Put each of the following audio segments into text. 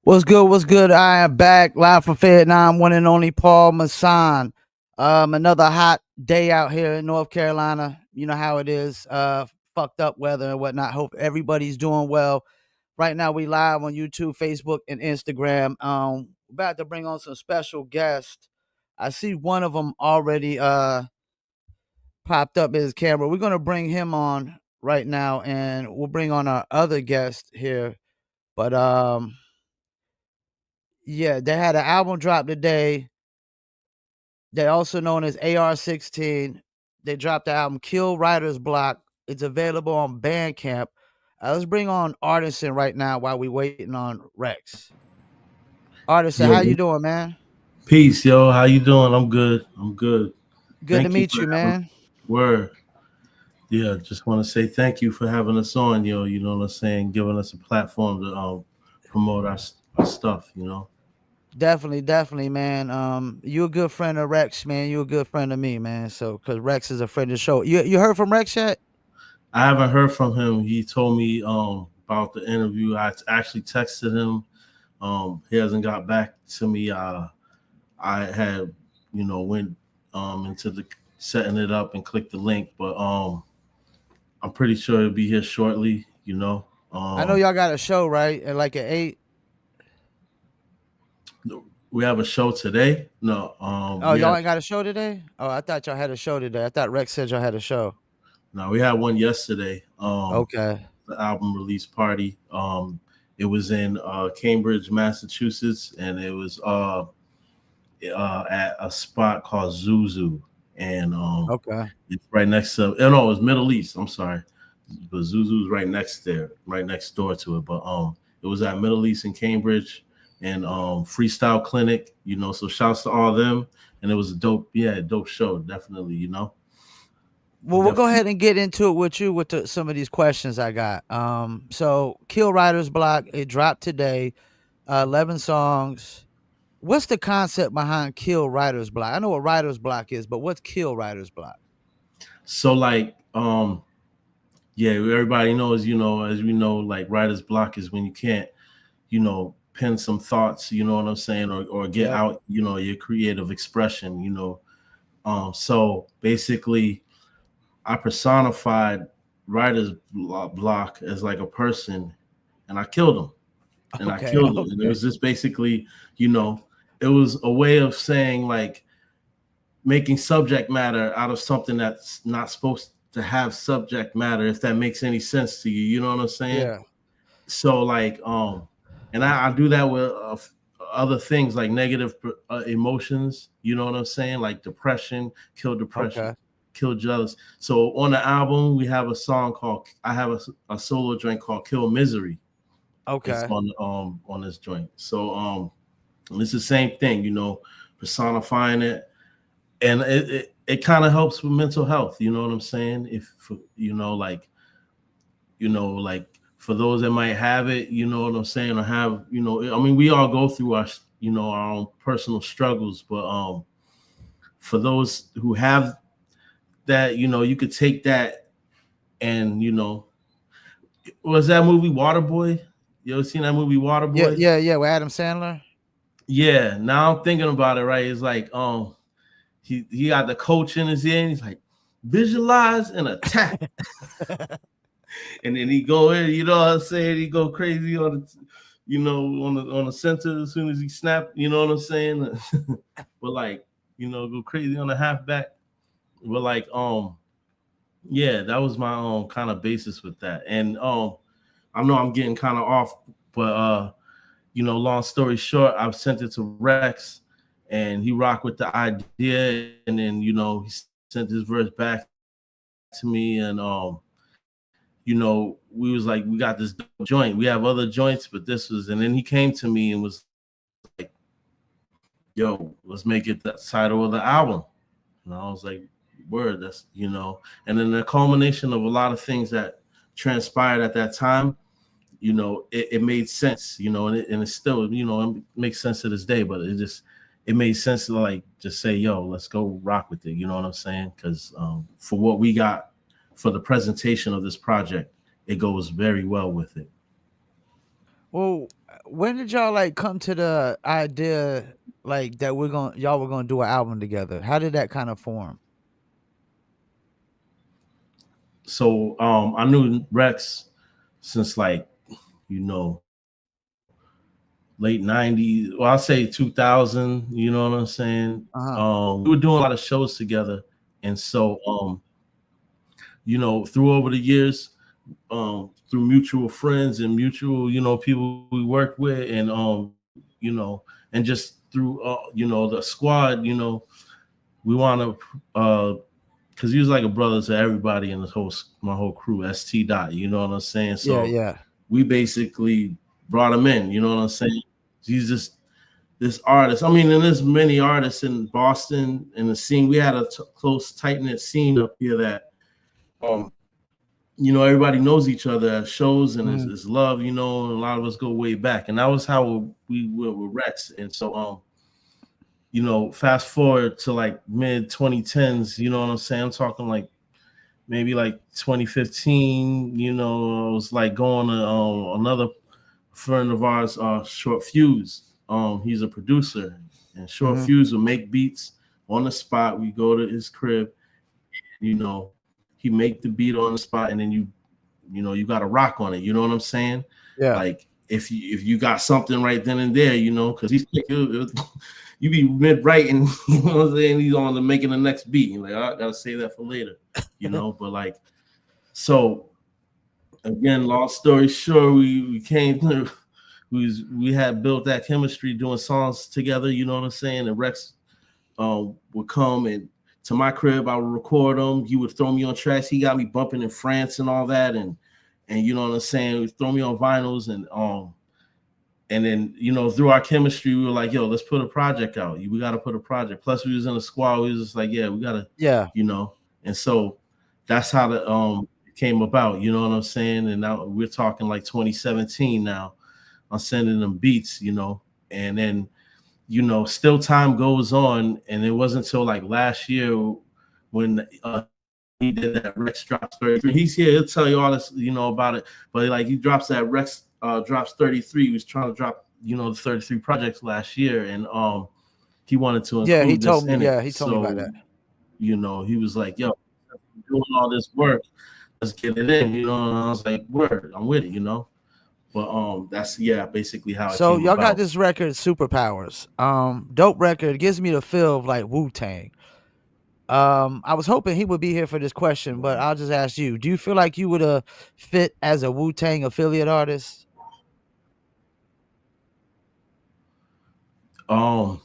What's good? What's good? I am back live from Fayettenam, one and only Paul Masson. Another hot day out here in North Carolina. You know how it is. Fucked up weather and whatnot. Hope everybody's doing well. Right now, we live on YouTube, Facebook, and Instagram. About to bring on some special guests. I see one of them already popped up his camera. We're gonna bring him on right now, and we'll bring on our other guest here. But yeah, they had an album drop today. They also known as AR-16. They dropped the album Kill Writer's Block. It's available on Bandcamp. Let's bring on Artisin right now while we waiting on REKS. Artisin, Yo, how you doing, man? peace, yo. How you doing? I'm good. I'm good. Good to Thank you meet for you, having man. word. Yeah, just want to say thank you for having us on, yo. You know what I'm saying? Giving us a platform to promote our stuff. You know. Definitely, man. You a good friend of REKS, man. You a good friend of me, man. So, cause REKS is a friend of the show. You heard from REKS yet? I haven't heard from him. He told me about the interview. I actually texted him. He hasn't got back to me. I had went into the setting it up and clicked the link, but I'm pretty sure it'll be here shortly. I know Um, y'all got a show, right? At like at 8. we have a show today. No, Oh, we y'all had ain't got a show today? Oh, I thought y'all had a show today. I thought Rex said y'all had a show. no, we had one yesterday. Okay. The album release party. It was in Cambridge, Massachusetts, and it was at a spot called Zuzu, and Okay. it's right next to. Oh no, it was Middle East. I'm sorry, but Zuzu's right next there, right next door to it. But it was at Middle East in Cambridge, and Freestyle Clinic. So shouts to all of them, and it was a dope show, definitely. Well, we'll go Definitely. ahead and get into it with you with some of these questions I got. So Kill Writer's Block, it dropped today. 11 songs. What's the concept behind Kill Writer's Block? I know what Writer's Block is, but what's Kill Writer's Block? So like yeah, everybody knows, as we know, like writer's block is when you can't, pen some thoughts, you know what I'm saying, or get Yep. out, your creative expression, so basically I personified writer's block as like a person, and I killed him. And I Okay. killed him. And it Okay. was just basically, you know, it was a way of saying like making subject matter out of something that's not supposed to have subject matter, if that makes any sense to you. You know what I'm saying? Yeah. So like and I do that with other things like negative emotions, you know what I'm saying, like depression, Okay. kill jealous. So on the album we have a song called, I have a solo joint called Kill Misery. It's Okay. on this joint. So it's the same thing, personifying it, and it kind of helps with mental health, you know what I'm saying, if like like for those that might have it, you know what I'm saying, or have, I mean, we all go through our, our own personal struggles, but for those who have that, you could take that and, was that movie Waterboy? You ever seen that movie Yeah, Waterboy? yeah, yeah. With Adam Sandler. Yeah, now I'm thinking about it, right? It's like he got the coach in his ear and he's like, visualize and attack. And then he go in, you know what I'm saying? He go crazy on the, on the center as soon as he snap, you know what I'm saying? But like, go crazy on the halfback. But like, yeah, that was my kind of basis with that. And I know I'm getting kind of off, but long story short, I've sent it to REKS and he rocked with the idea, and then, he sent his verse back to me, and we was like, we got this joint. We have other joints, but this was, and then he came to me and was like, yo, let's make it the title of the album. And I was like, word, that's, and then the culmination of a lot of things that transpired at that time, it made sense, and it's still, it makes sense to this day, but it made sense to like just say, yo, let's go rock with it. You know what I'm saying? Because for what we got for the presentation of this project, it goes very well with it. Well, when did y'all like come to the idea like that y'all were gonna do an album together? How did that kind of form? So I knew Rex since like, you know, late 90s, well, I'll say 2000, you know what I'm saying? Uh huh. We were doing a lot of shows together. And so, you know, through over the years, through mutual friends and mutual, you know, people we worked with, and you know, and just through you know, the squad, you know, we want to because he was like a brother to everybody in the whole my whole crew, ST dot, you know what I'm saying? Yeah, So yeah. we basically brought him in, you know what I'm saying? He's just this artist. I mean, and there's many artists in Boston in the scene. We had a close, tight knit scene up here that, um, you know, everybody knows each other at shows, and Hmm. it's love, you know, and a lot of us go way back. And that was how we were with REKS. And so, you know, fast forward to like mid 2010s, you know what I'm saying? I'm talking like maybe like 2015, you know, I was like going to another friend of ours, Short Fuse. He's a producer, and Short Hmm. Fuse will make beats on the spot. We go to his crib, you know, he make the beat on the spot, and then you know, you got to rock on it. You know what I'm saying? Yeah. Like if you got something right then and there, you know, because he's you be mid writing, you know what I'm saying? He's on to making the next beat. You're like, oh, I gotta save that for later, you know. But like, so again, long story short, we came to we had built that chemistry doing songs together. You know what I'm saying? And REKS would come and to my crib. I would record them. He would throw me on tracks. He got me bumping in France and all that, and you know what I'm saying. He would throw me on vinyls, and then you know through our chemistry, we were like, yo, let's put a project out. We got to put a project. Plus, we was in a squad. We was just like, yeah, we gotta, Yeah. you know. And so that's how the came about. You know what I'm saying? And now we're talking like 2017 now. I'm sending them beats, you know, and then you know, still time goes on, and it wasn't until like last year when he did that REKS drops 33. He's here, he'll tell you all this, you know, about it. But like he drops that REKS drops 33. He was trying to drop, you know, the 33 projects last year, and he wanted to Yeah, he include this told me. in it. Yeah, he told me about So, that. you know, he was like, yo, doing all this work, let's get it in, you know. And I was like, word, I'm with it, you know. But that's yeah, basically how it So came y'all got about. this record, Superpowers. Dope record. It gives me the feel of like Wu Tang. I was hoping he would be here for this question, but Right. I'll just ask you: do you feel like you would have fit as a Wu Tang affiliate artist? Um,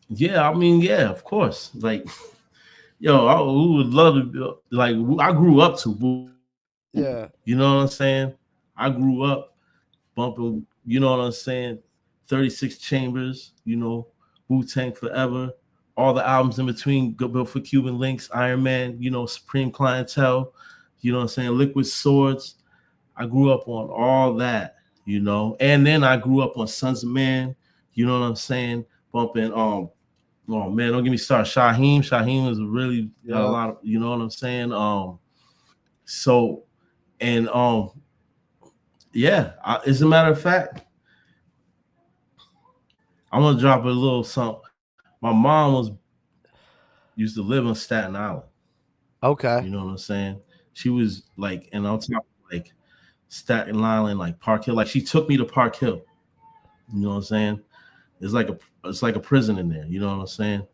yeah, I mean, yeah, of course. Like, yo, I would love to be, like, I grew up to Woo. Yeah. You know what I'm saying? I grew up bumping, you know what I'm saying? 36 Chambers, you know, Wu Tang Forever, all the albums in between, Built for Cuban Links, Iron Man, you know, Supreme Clientele, you know what I'm saying? Liquid Swords. I grew up on all that, you know, and then I grew up on Sons of Man, you know what I'm saying? Bumping oh man, don't get me started. Shaheem. Shaheem is really got a Yep. lot of, you know what I'm saying? So and yeah, as a matter of fact, I'm gonna drop a little something. My mom used to live in Staten Island. Okay. You know what I'm saying? She was like, and I'm talking like Staten Island, like Park Hill. Like she took me to Park Hill. You know what I'm saying? It's like a prison in there. You know what I'm saying?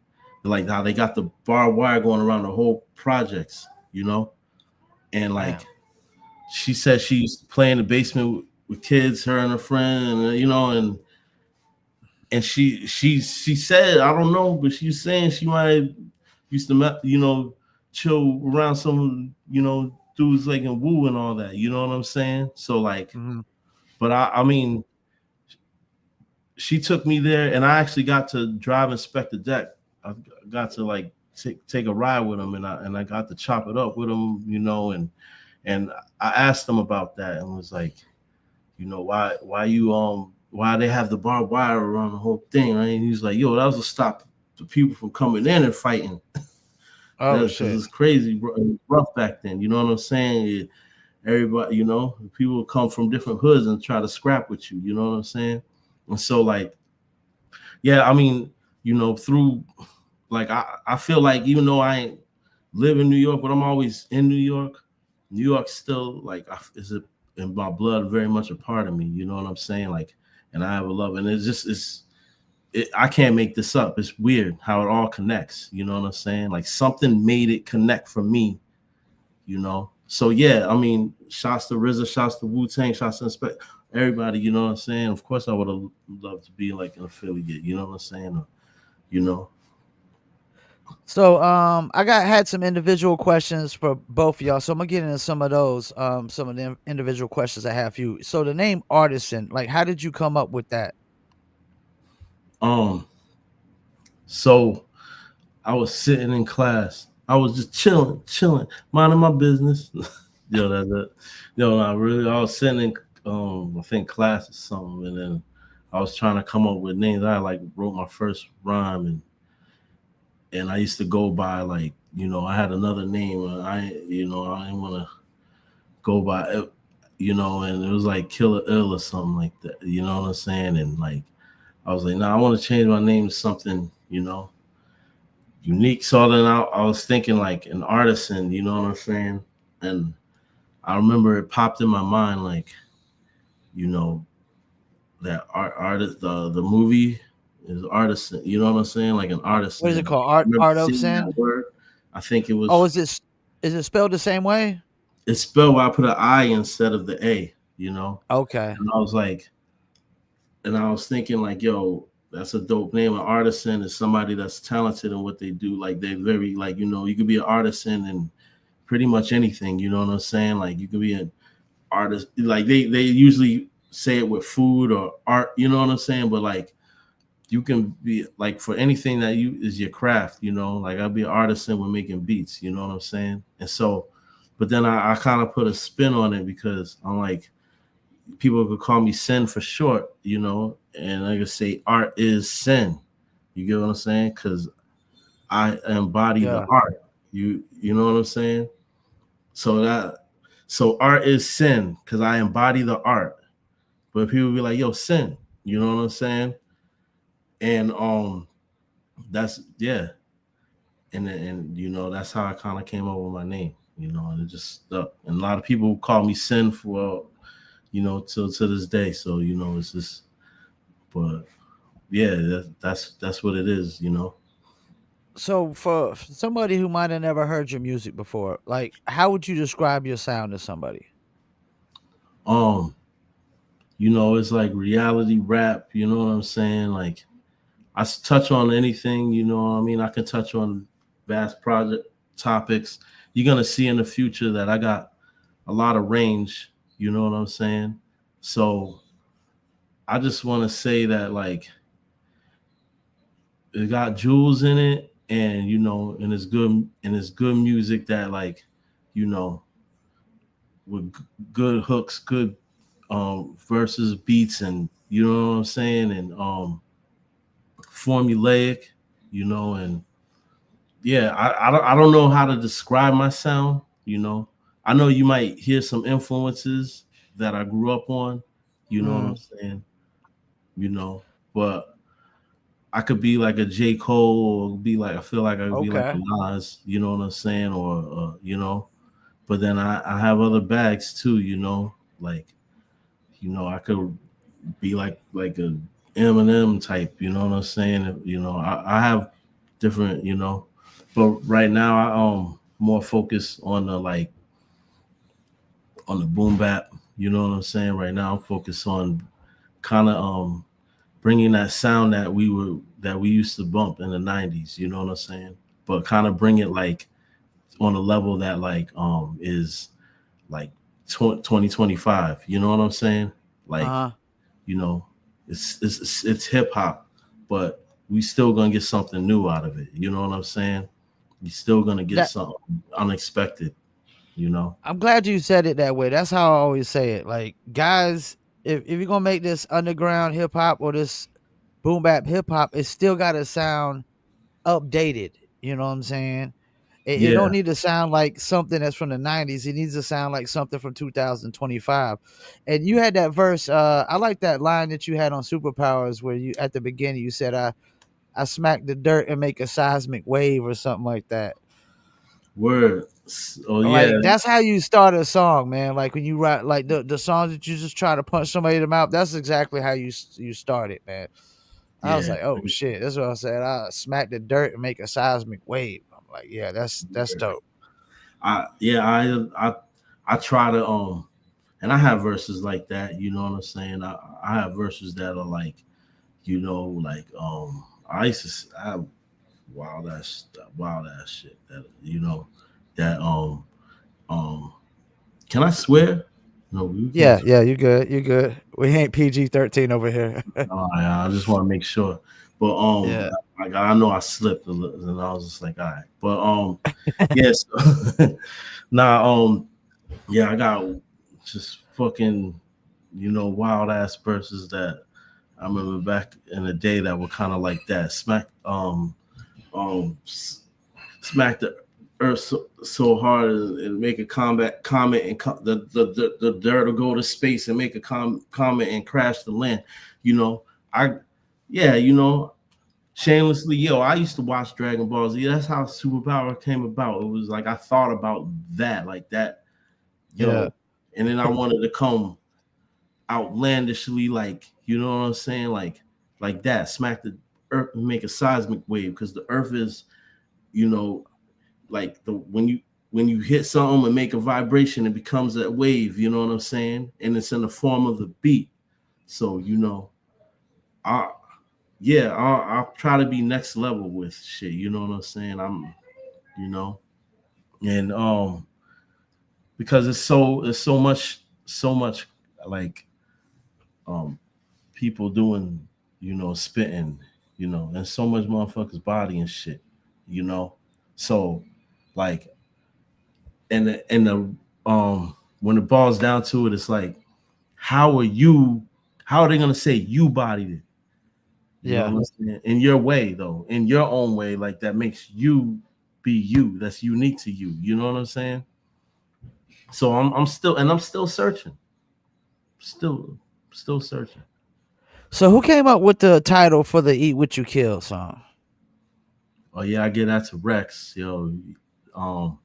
Like how they got the barbed wire going around the whole projects. You know, and like Damn. she said she used to play in the basement with kids, her and her friend, and you know, and she said I don't know, but she was saying she might have used to you know chill around some you know dudes like in Woo and all that. You know what I'm saying? So like, Hmm. but I mean, she took me there, and I actually got to drive Inspector Deck. I got to like take a ride with him, and I got to chop it up with him, you know, and I asked him about that and was like, you know, why they have the barbed wire around the whole thing, right? And he's like, yo, that was to stop the people from coming in and fighting. Oh That's because shit. it's crazy rough back then. You know what I'm saying? everybody, you know, people come from different hoods and try to scrap with you. You know what I'm saying? And so like, yeah, I mean, you know, through like I feel like even though I ain't live in New York, but I'm always in New York. New York still like is in my blood, very much a part of me. You know what I'm saying? Like, and I have a love, and I can't make this up. It's weird how it all connects. You know what I'm saying? Like something made it connect for me. You know. So yeah, I mean, shouts to RZA, shouts to Wu Tang, shouts to Inspect, everybody. You know what I'm saying? Of course, I would have loved to be like an affiliate. You know what I'm saying? Or, you know. So I had some individual questions for both of y'all. So I'm gonna get into some of those, some of the individual questions I have for you. So the name Artisan, like how did you come up with that? Um. So I was sitting in class. I was just chilling, minding my business. Yo, that's it. Yo, I really, I was sitting in, I think class or something, and then I was trying to come up with names. I like wrote my first rhyme, and I used to go by like, you know, I had another name, and I didn't want to go by it, you know, and it was like Killer Ill or something like that. You know what I'm saying? And like, I was like, nah, I want to change my name to something, you know, unique. So then I was thinking like an artisan, you know what I'm saying? And I remember it popped in my mind like, you know, that artist, the movie is artisan. You know what I'm saying? Like an What is it artisan. called? I remember Art of seeing that Sin? word. I think it Oh, was. is it spelled the same way? It's spelled where I put an I instead of the A. You know, Okay. and I was like, and I was thinking like, yo, that's a dope name. An artisan is somebody that's talented in what they do. Like they're very like, you know, you could be an artisan and pretty much anything. You know what I'm saying? Like you could be an artist. Like they usually say it with food or art. You know what I'm saying? But like you can be like for anything that you is your craft. You know, like I'll be an artisan with making beats. You know what I'm saying? And so, but then I kind of put a spin on it because I'm like people could call me Sin for short, you know, and I could say art is sin. You get what I'm saying? Because I embody the Yeah. art. You know what I'm saying? So art is sin because I embody the art. But people be like, yo, sin. You know what I'm saying? And that's yeah. And you know, that's how I kind of came up with my name, you know, and it just stuck. And a lot of people call me Sin for you know, till to this day. So, you know, it's just but yeah, that's what it is, you know. So for somebody who might have never heard your music before, like how would you describe your sound to somebody? Um, you know, it's like reality rap, you know what I'm saying? Like touch on anything, you know what I mean? I can touch on vast project topics. You're gonna see in the future that I got a lot of range, you know what I'm saying? So I just wanna say that like it got jewels in it and you know, and it's good music that like, you know, with good hooks, good verses, beats, and you know what I'm saying, and formulaic, you know, and yeah, I don't know how to describe my sound, you know. I know you might hear some influences that I grew up on, you know what I'm Mm, saying, you know, but I could be like a J. Cole or be like I feel like I could be like a okay. Nas, you know what I'm saying, or you know, but then I have other bags too, you know, like you know I could be like a Eminem type, you know what I'm saying? You know, I have different, you know, but right now I more focused on the like on the boom bap, you know what I'm saying? Right now I'm focused on kind of bringing that sound that we used to bump in the 90s, you know what I'm saying? But kind of bring it like on a level that like is like 2025, you know what I'm saying? Like Uh-huh. you know, it's hip hop, but we still gonna get something new out of it. You know what I'm saying? You still gonna get That something unexpected. You know? I'm glad you said it that way. That's how I always say it. Like, guys, if you're gonna make this underground hip hop or this boom bap hip hop, it still gotta sound updated. You know what I'm saying? It Yeah, don't need to sound like something that's from the 90s. It needs to sound like something from 2025. And you had that verse. I like that line that you had on Superpowers where you at the beginning you said, I smack the dirt and make a seismic wave or something like that. word. Oh yeah, Like that's how you start a song, man. Like when you write like the songs that you just try to punch somebody in the mouth. That's exactly how you start it, man. I was yeah. like, oh shit, that's what I said. I smack the dirt and make a seismic wave. I'm like, yeah, that's dope. I try to and I have verses like that, you know what I'm saying? I have verses that are like, like I used to I wild ass shit that that um can I swear? No, you can't Yeah, swear. yeah, you good, you good. We ain't PG-13 over here. I just want to make sure. But Yeah, like I know I slipped a little and I was just like, all right. But yes. Nah, yeah, I got just fucking, wild ass verses that I remember back in the day that were kind of like that. Um, s- smack the earth so hard and make a comment and the dirt will go to space and make a comment and crash the land. You know, I yeah, shamelessly, I used to watch Dragon Ball Z. That's how Superpower came about. It was like I thought about that, like that, yeah. yo, and then I wanted to come outlandishly, like what I'm saying, like that, smack the earth and make a seismic wave because the earth is, you know, like the when you hit something and make a vibration, it becomes that wave. You know what I'm saying, and it's in the form of the beat. So I I'll try to be next level with shit. You know what I'm saying? You know, and because it's so much like um people doing, spitting, and so much motherfuckers body and shit, you know. So like and the when it boils down to it, it's like how are they gonna say you bodied it? You know Yeah. what I'm saying? In your way though, in your own way, like that makes you be you. That's unique to you. You know what I'm saying? So I'm still searching. Still still searching. So who came up with the title for the "Eat What You Kill" song? Oh yeah, I get that to Rex. Um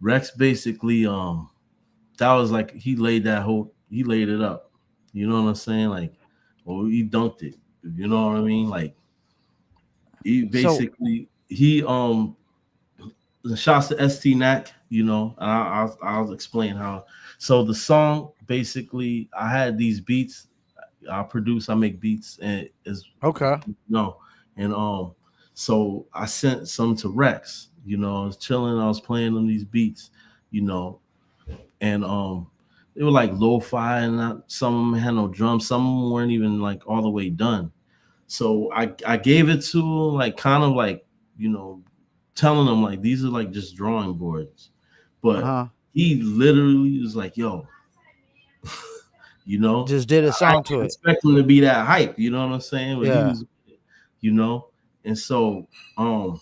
Rex basically that was like he laid it up. You know what I'm saying? Like, or he dunked it. You know what I mean? Like he So basically he the shots to ST Knack, and I'll explain how. So the song basically, I had these beats. I make beats, and is okay, no, and so I sent some to Rex. I was chilling, I was playing on these beats, you know, and they were like lo-fi, and some of them had no drums, some of them weren't even like all the way done. So I gave it to him, like kind of like, you know, telling him like these are like just drawing boards. uh But huh, he literally was like, yo, just did a I song to didn't it. expect him to be that hype, you know what I'm saying? But he Yeah, was, you know, and um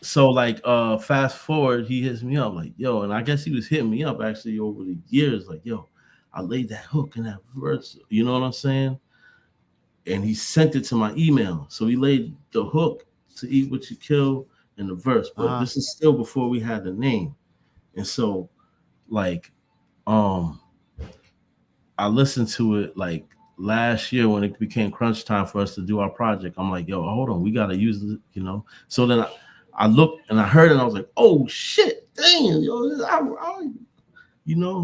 so like fast forward, he hits me up like, yo, and I guess he was hitting me up actually over the years, like, yo, I laid that hook in that verse, you know what I'm saying? And he sent it to my email. So he laid the hook to Eat What You Kill in the verse, uh but huh. this is still before we had the name. And so like um I listened to it like last year when it became crunch time for us to do our project. I'm like, yo, hold on, we gotta use this. So then I looked and I heard it and I was like, oh shit, damn, yo,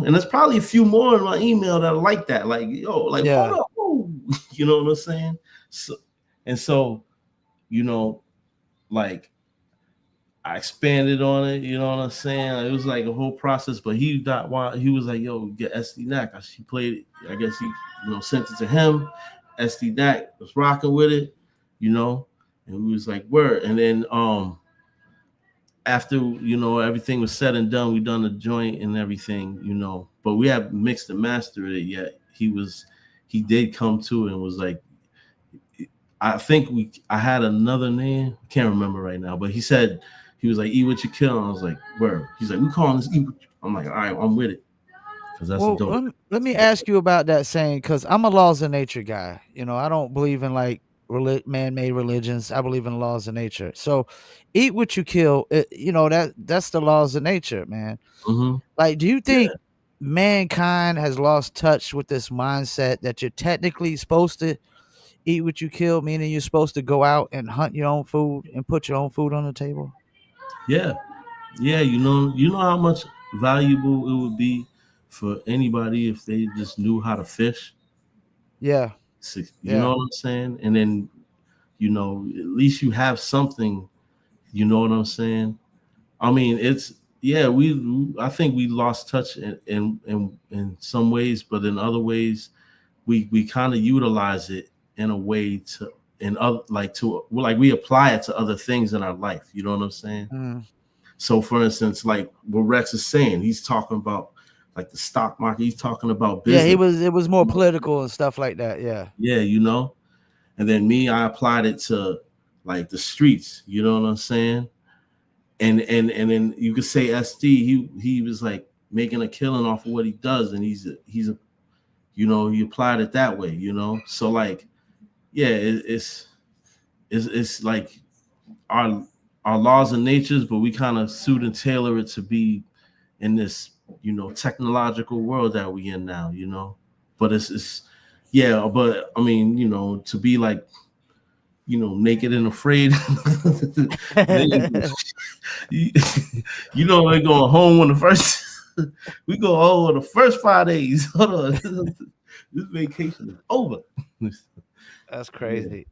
and there's probably a few more in my email that are like that. Like, yo, like hold Yeah. up, whoa. You know what I'm saying? So, you know, like I expanded on it, you know what I'm saying? It was like a whole process, but he was like, yo, get ST Knack. He played it, I guess he, sent it to him. ST Knack was rocking with it, you know, and we was like, word. And then after everything was said and done, we done the joint and everything, but we haven't mixed and mastered it yet. He did come to it and was like, I think I had another name. I can't remember right now, but he said he was like, "Eat what you kill." And I was like, "Word." He's like, "We calling this eat." I'm like, "All right, I'm with it," because that's Well, dope. let me ask you about that saying because I'm a laws of nature guy. You know, I don't believe in like man-made religions. I believe in laws of nature. So, eat what you kill. You know that's the laws of nature, man. Hmm. Like, do you Yeah, think mankind has lost touch with this mindset that you're technically supposed to eat what you kill, meaning you're supposed to go out and hunt your own food and put your own food on the table? yeah, yeah. You know how much valuable it would be for anybody if they just knew how to fish. Yeah, You know yeah. what I'm saying? And then at least you have something. You know what I'm saying? I mean, it's yeah. I think we lost touch in some ways, but in other ways, we kind of utilize it in a way to in other like we apply it to other things in our life. You know what I'm saying? Mm. So, for instance, like what Rex is saying, he's talking about like the stock market. He's talking about Yeah, business. it was more political and stuff like that. Yeah. Yeah, and then me, I applied it to like the streets. You know what I'm saying? And then you could say SD. He was like making a killing off of what he does, and he's a he applied it that way. So like yeah, it's like our our laws and natures, but we kind of suit and tailor it to be in this technological world that we in now. But it's yeah, but I mean to be like naked and afraid. you, they're going home on the first. We go home on the first 5 days. Hold on, this vacation is over. That's Yeah. crazy.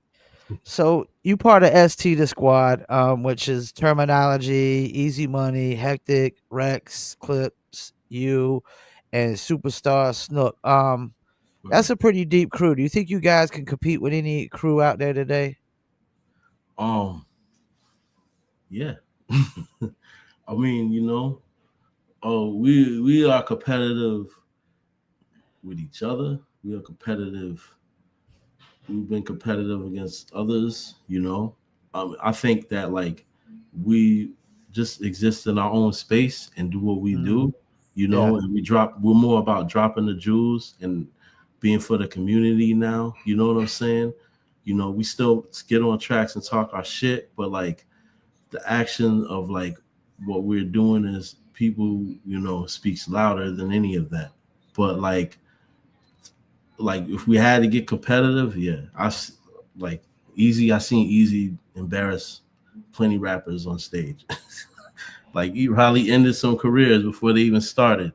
So you part of ST the squad, which is terminology, easy money, hectic, Rex, clips, you, and superstar Snook. That's Right. a pretty deep crew. Do you think you guys can compete with any crew out there today? Um. Yeah. I mean, oh, we are competitive with each other. We are competitive. We've been competitive against others. I think that like we just exist in our own space and do what we Mm, do. yeah, And we're more about dropping the jewels and being for the community now. You know what I'm saying? We still get on tracks and talk our shit, but like the action of like what we're doing is people speaks louder than any of that. But like if we had to get competitive, yeah, like Easy. I seen Easy embarrass plenty rappers on stage. Like he probably ended some careers before they even started.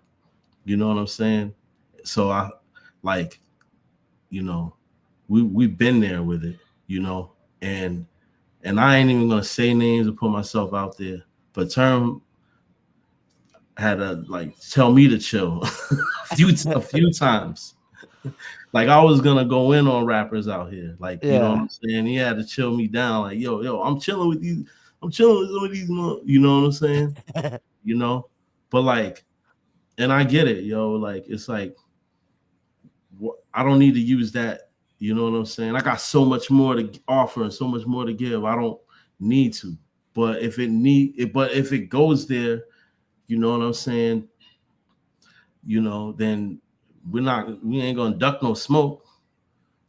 You know what I'm saying? So I like you know we've been there with it. And I ain't even gonna say names or put myself out there. But Term had to like tell me to chill a few times. Like I was gonna go in on rappers out here. Like, you know what yeah, I'm saying? He had to chill me down. Like, yo, I'm chilling with these. I'm chilling with some of these. You know what I'm saying? You know, but like, and I get it, yo. Like, it's like I don't need to use that. You know what I'm saying? I got so much more to offer and so much more to give. I don't need to. But if it goes there, you know what I'm saying? Then we ain't gonna duck no smoke.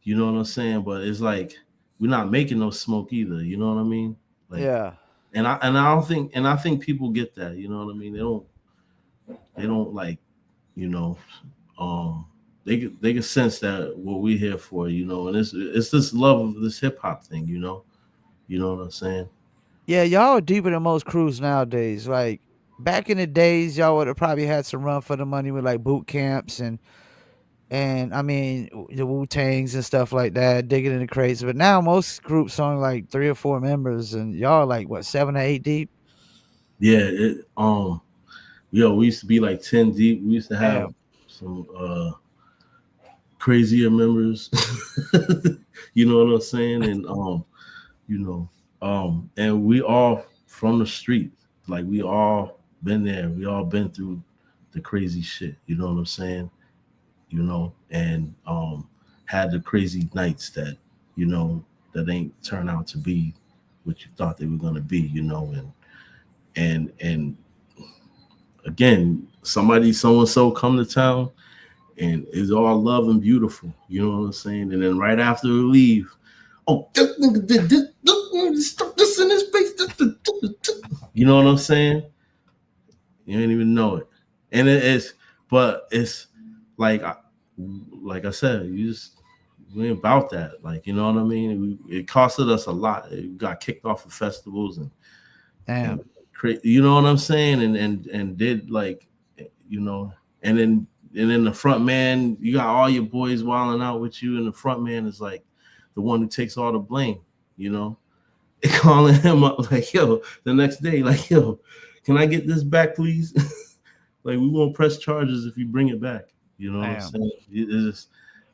You know what I'm saying? But it's like we're not making no smoke either. You know what I mean? Like, yeah, I think people get that. You know what I mean? They don't like you know um they can sense that what we're here for. And it's this love of this hip hop thing. You know what I'm saying? yeah. Y'all are deeper than most crews nowadays. Like back in the days, y'all would have probably had some run for the money with like boot camps and I mean the Wu Tangs and stuff like that, digging in the crates. But now most groups only like 3 or 4 members, and y'all like what 7 or 8 deep. Yeah. We used to be like 10 deep. We used to have Damn. some crazier members. You know what I'm saying? And you know, and we all from the street. Like we all been there. We all been through the crazy shit. You know what I'm saying? And had the crazy nights that that ain't turn out to be what you thought they were gonna be, you know, and again, somebody so and so come to town and it's all love and beautiful, you know what I'm saying? And then right after we leave, oh, this nigga did this, stuck this in his face, you know what I'm saying? You ain't even know it, and but it's like, like I said, we ain't about that, like, you know what I mean? It costed us a lot. It got kicked off of festivals and Damn. you know what I'm saying, and did like, you know, and then the front man, you got all your boys wilding out with you, and the front man is like the one who takes all the blame, you know. They calling him up like, yo, the next day, like, yo, can I get this back, please? Like, we won't press charges if you bring it back. You know what I'm Damn. saying? It's just,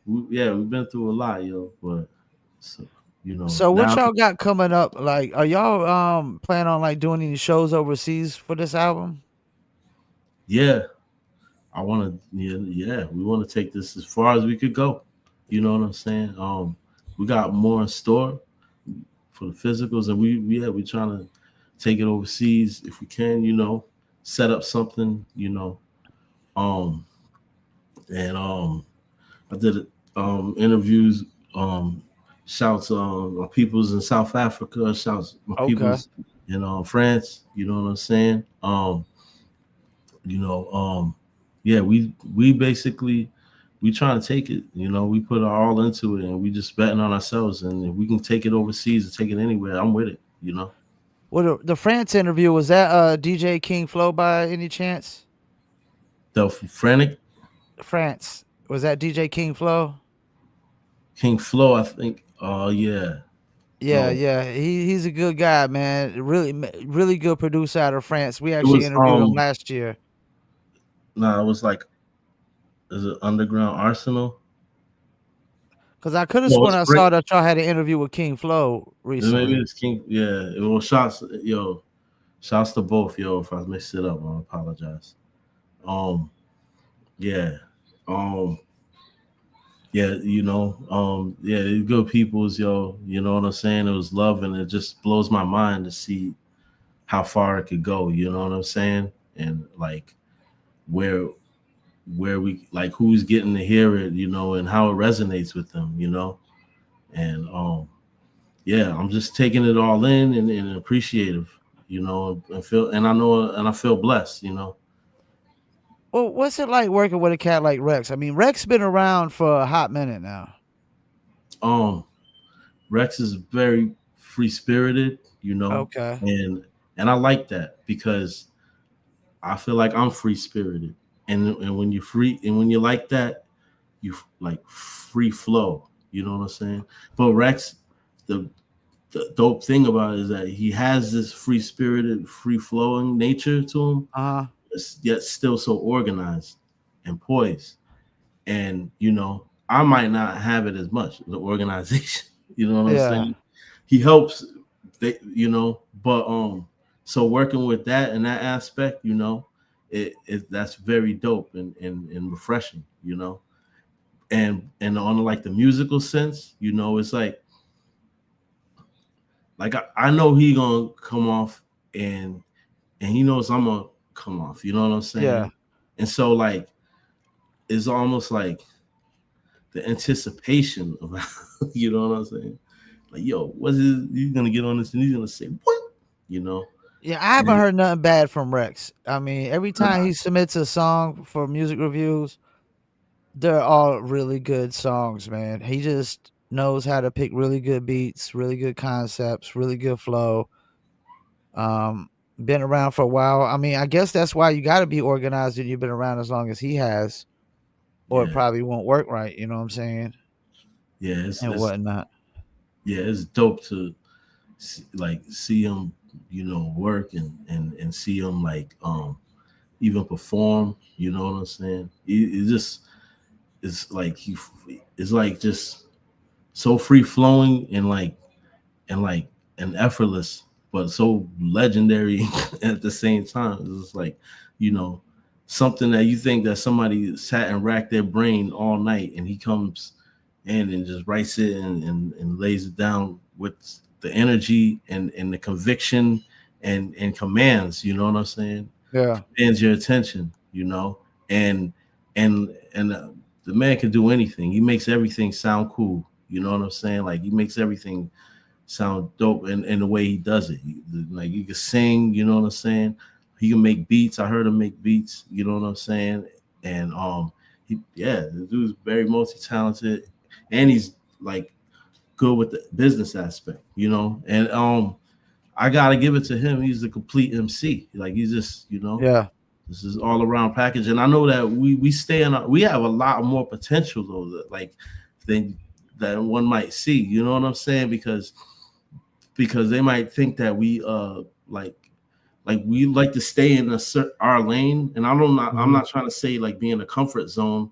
we've been through a lot, yo. But so, you know, So what now, y'all got coming up? Like, are y'all plan on like doing any shows overseas for this album? yeah, I want to, yeah, we want to take this as far as we could go. You know what I'm saying? We got more in store for the physicals, and we trying to take it overseas if we can. You know, set up something. You know, um, and I did interviews. Shouts my peoples in South Africa. Shouts my Okay. peoples in France. You know what I'm saying? You know, yeah, we basically we trying to take it. You know, we put our all into it, and we just betting on ourselves. And if we can take it overseas and take it anywhere, I'm with it. You know, Well, the France interview, was that DJ King Flow by any chance? the Frantic France, was that DJ King Flow? King Flow, I think. Oh yeah, Yeah, no, yeah. He's a good guy, man. Really good producer out of France. We it actually was interviewed him last year. it was like, is it Underground Arsenal? Cause I could have No, sworn it's I Frank. saw that y'all had an interview with King Flow Maybe recently. it's King. Yeah, it was shots. Yo, shouts to both. Yo, if I messed it up, I apologize. Um, yeah, um, yeah, you know, yeah, they're good peoples, yo. You know what I'm saying? It was love, and it just blows my mind to see how far it could go. You know what I'm saying? And like where we like who's getting to hear it, you know, and how it resonates with them, you know, and yeah, I'm just taking it all in and appreciative, you know, and I feel blessed, you know. Well, what's it like working with a cat like Rex? I mean, Rex been around for a hot minute now. Um, Rex is very free spirited, you know, Okay. and I like that because I feel like I'm free spirited, and when you're free and when you like that, you like free flow. You know what I'm saying? But Rex, the dope thing about it is that he has this free spirited, free flowing nature to him, Uh-huh. yet still so organized and poised. And you know, I might not have it as much the organization. You know what I'm Yeah. saying? He helps, you know, but so working with that and that aspect, you know, it that's very dope and refreshing, you know. And on like the musical sense, you know, it's like I know he gonna come off and he knows I'm gonna come off. You know what I'm Yeah. saying? And so like it's almost like the anticipation of you know what I'm saying? Like, yo, what's his he's gonna get on this and he's gonna say what? You know? Yeah, I haven't And heard nothing bad from Rex. I mean, every time he submits a song for music reviews, they're all really good songs, man. He just knows how to pick really good beats, really good concepts, really good flow. Um, been around for a while. I mean, I guess that's why you got to be organized and you've been around as long as he has, or it yeah, probably won't work right. You know what I'm saying? yeah, And whatnot. it's dope to like see him, you know, work and see him like even perform. You know what I'm saying? It just it's like it's like just so free flowing and effortless, but so legendary at the same time. It's just like, you know, something that you think that somebody sat and racked their brain all night, and he comes in and just writes it and lays it down with the energy and the conviction and commands. You know what I'm saying? Yeah. Commands your attention. You know, and and the man can do anything. He makes everything sound cool. You know what I'm saying? Like he makes everything sound dope in the way he does it. Like he can sing, you know what I'm saying? He can make beats. I heard him make beats, you know what I'm saying? And the dude's very multi-talented and he's like good with the business aspect, you know. And I gotta give it to him. He's a complete MC. Like he's just, you know, Yeah. this is all around package. And I know that we stay in we have a lot more potential though, like than one might see, you know what I'm saying? Because they might think that we like we like to stay in our lane. And I'm Mhm. not trying to say like be in a comfort zone.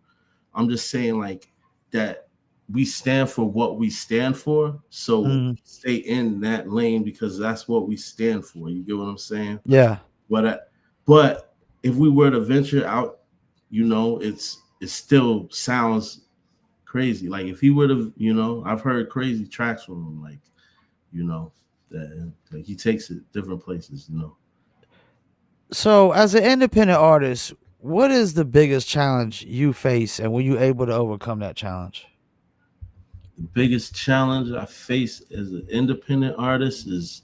I'm just saying like that we stand for what we stand for. So Mhm. stay in that lane because that's what we stand for. You get what I'm saying? Yeah. But if we were to venture out, you know, it still sounds crazy. Like if he would have, you know, I've heard crazy tracks from him, like, you know, that he takes it different places, you know. So, as an independent artist, what is the biggest challenge you face, and were you able to overcome that challenge? The biggest challenge I face as an independent artist is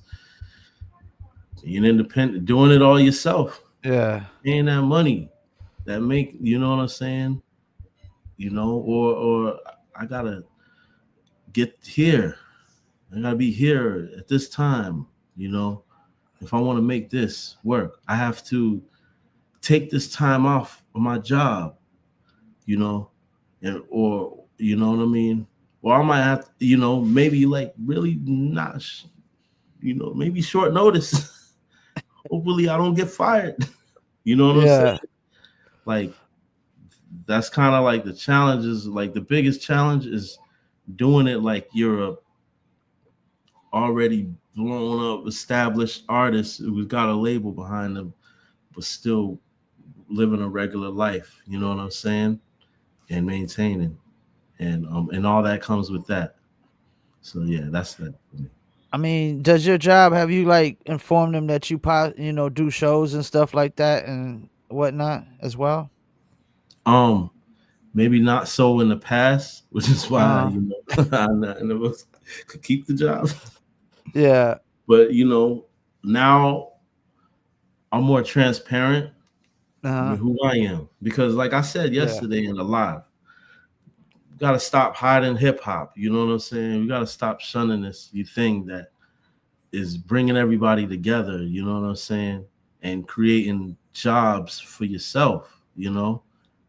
being independent, doing it all yourself, Yeah. paying that money that make, you know what I'm saying? You know, or I gotta get here. I gotta be here at this time, you know. If I want to make this work, I have to take this time off of my job, you know, and or you know what I mean. Or I might have, to, you know, maybe like really not, you know, maybe short notice. Hopefully, I don't get fired. You know what I'm saying? Yeah. Like that's kind of like the challenge is like the biggest challenge is doing it like you're a already blown up established artist who's got a label behind them, but still living a regular life. You know what I'm saying? And maintaining, and all that comes with that. So yeah, that's that for me. I mean, does your job have you like inform them that do shows and stuff like that and whatnot as well? Um, Maybe not so in the past, which is why Uh, you know I never could keep the job. yeah. But you know, now I'm more transparent Uh-huh. with who I am because, like I said Yeah. yesterday in the live, we gotta stop hiding hip hop. You know what I'm saying? We gotta stop shunning this thing that is bringing everybody together. You know what I'm saying? And creating jobs for yourself. You know,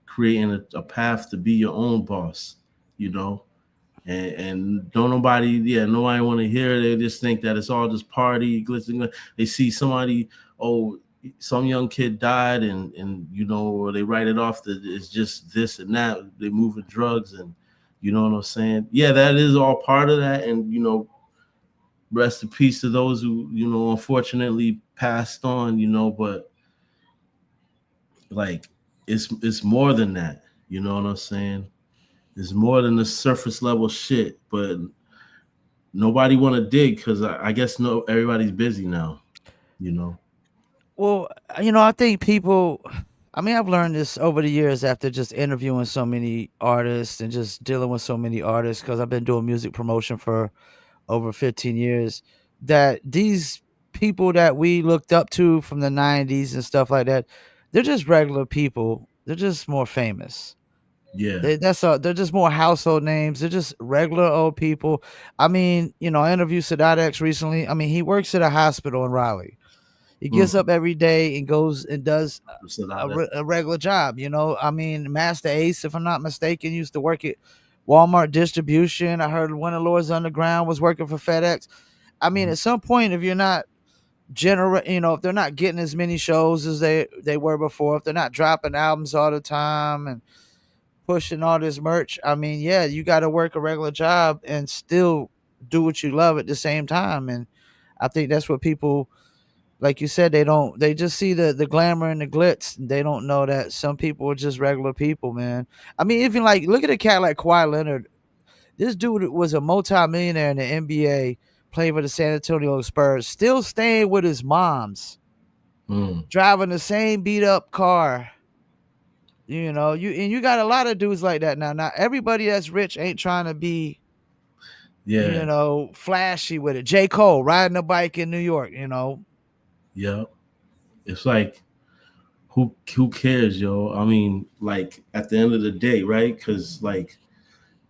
creating a path to be your own boss. You know, and don't nobody, nobody want to hear it. They just think that it's all just party, glitz and they see somebody, oh, some young kid died, and you know, or they write it off that it's just this and that. They moving drugs, and you know what I'm saying? Yeah, that is all part of that, and you know, rest in peace to those who you know unfortunately passed on. You know, but like it's more than that. You know what I'm saying? It's more than the surface level shit, but nobody want to dig because I guess no everybody's busy now. You know. Well, I think I mean, I've learned this over the years after just interviewing so many artists and just dealing with so many artists because I've been doing music promotion for over 15 years that these people that we looked up to from the 90s and stuff like that, they're just regular people. They're just more famous. Yeah. They're just more household names. They're just regular old people. I mean, I interviewed Sadat X recently. I mean, he works at a hospital in Raleigh. He gets Mm. up every day and goes and does So now that a regular job. I mean, Master Ace, if I'm not mistaken, used to work at Walmart distribution. I heard Winter Lords Underground was working for FedEx. I mean, at some point, if you're not if they're not getting as many shows as they were before, if they're not dropping albums all the time and pushing all this merch, I mean, yeah, you got to work a regular job and still do what you love at the same time. And I think that's what people, like you said, they just see the glamour and the glitz. They don't know that some people are just regular people, man. I mean, even like look at a cat like Kawhi Leonard. This dude was a multimillionaire in the NBA, played for the San Antonio Spurs, still staying with his mom's, driving the same beat up car. You got a lot of dudes like that now. Now everybody that's rich ain't trying to be, flashy with it. J. Cole riding a bike in New York. Yeah. It's like, who cares, yo? I mean, like at the end of the day, right? Because like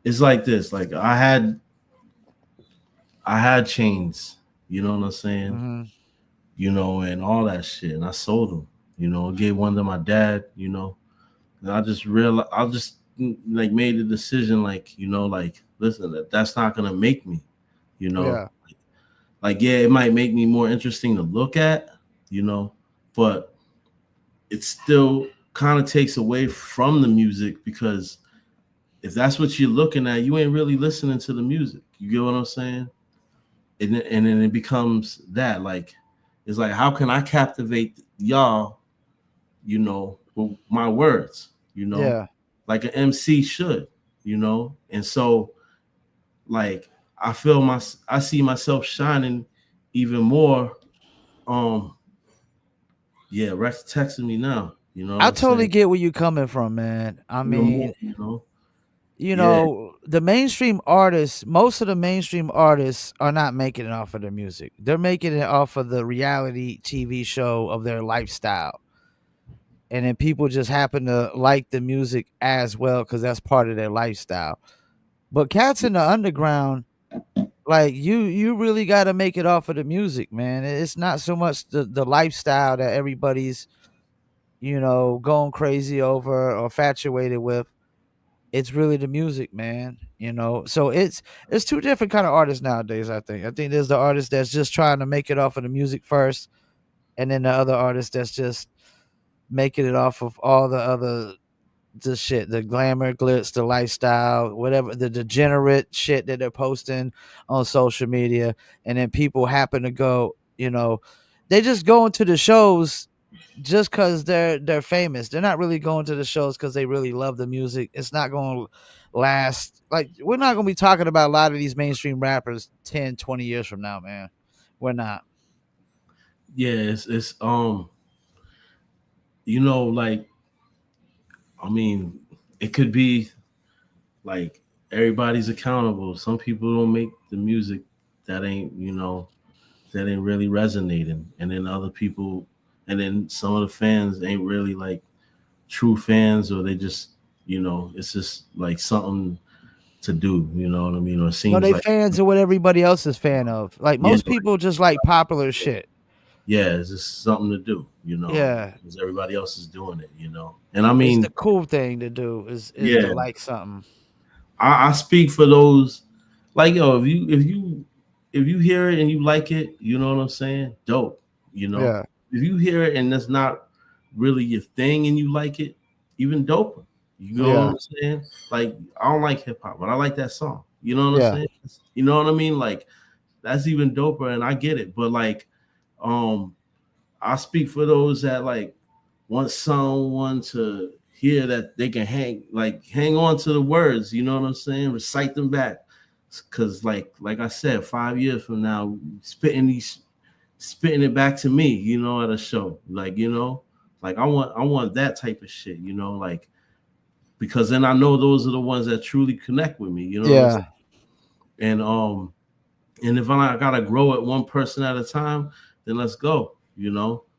it's like this. Like I had chains, you know what I'm saying? Mm-hmm. And all that shit, and I sold them. I gave one to my dad. And I just realized, I just like made a decision, like like listen, that's not gonna make me, you know. Yeah. Like yeah, it might make me more interesting to look at, but it still kind of takes away from the music, because if that's what you're looking at, you ain't really listening to the music. You get what I'm saying? And then it becomes that, like, it's like, how can I captivate y'all, with my words, Yeah. like an MC should, and so like I see myself shining even more. Um, yeah, Rex texting me now. You know what I I'm totally saying? get where you're coming from, man. I Even more, mean, yeah, the mainstream artists, most of the mainstream artists are not making it off of their music. They're making it off of the reality TV show of their lifestyle. And then people just happen to like the music as well because that's part of their lifestyle. But cats in the underground, like you really got to make it off of the music, man. It's not so much the lifestyle that everybody's going crazy over or infatuated with. It's really the music, man. So it's two different kind of artists nowadays. I think there's the artist that's just trying to make it off of the music first, and then the other artist that's just making it off of all the other the shit, the glamour, glitz, the lifestyle, whatever, the degenerate shit that they're posting on social media. And then people happen to go, they just go into the shows just because they're famous. They're not really going to the shows because they really love the music. It's not going to last. Like, we're not going to be talking about a lot of these mainstream rappers 10, 20 years from now, man. We're not. yeah. It's like, I mean, it could be like everybody's accountable. Some people don't make the music that ain't, that ain't really resonating, and then other people, and then some of the fans ain't really like true fans, or they just, it's just like something to do. You know what I mean? Or it No, seems they like, fans of what everybody else is fan of. Like, yeah, most people just like popular shit. yeah, it's just something to do. Yeah. Because everybody else is doing it. And I It's the mean, cool thing to do is to yeah, like something. I speak for those. Like, yo, if you hear it and you like it, you know what I'm saying? Dope. Yeah. If you hear it and that's not really your thing and you like it, even doper. You know what Yeah. I'm saying? Like, I don't like hip hop, but I like that song. You know what I'm Yeah. saying? You know what I mean? Like, that's even doper, and I get it. But like, um, I speak for those that like want someone to hear that they can hang on to the words, you know what I'm saying? Recite them back. Cause like I said, 5 years from now, spitting it back to me, at a show. Like, like I want that type of shit, like, because then I know those are the ones that truly connect with me, you know what I'm saying? Yeah. And if I gotta grow it one person at a time, then let's go,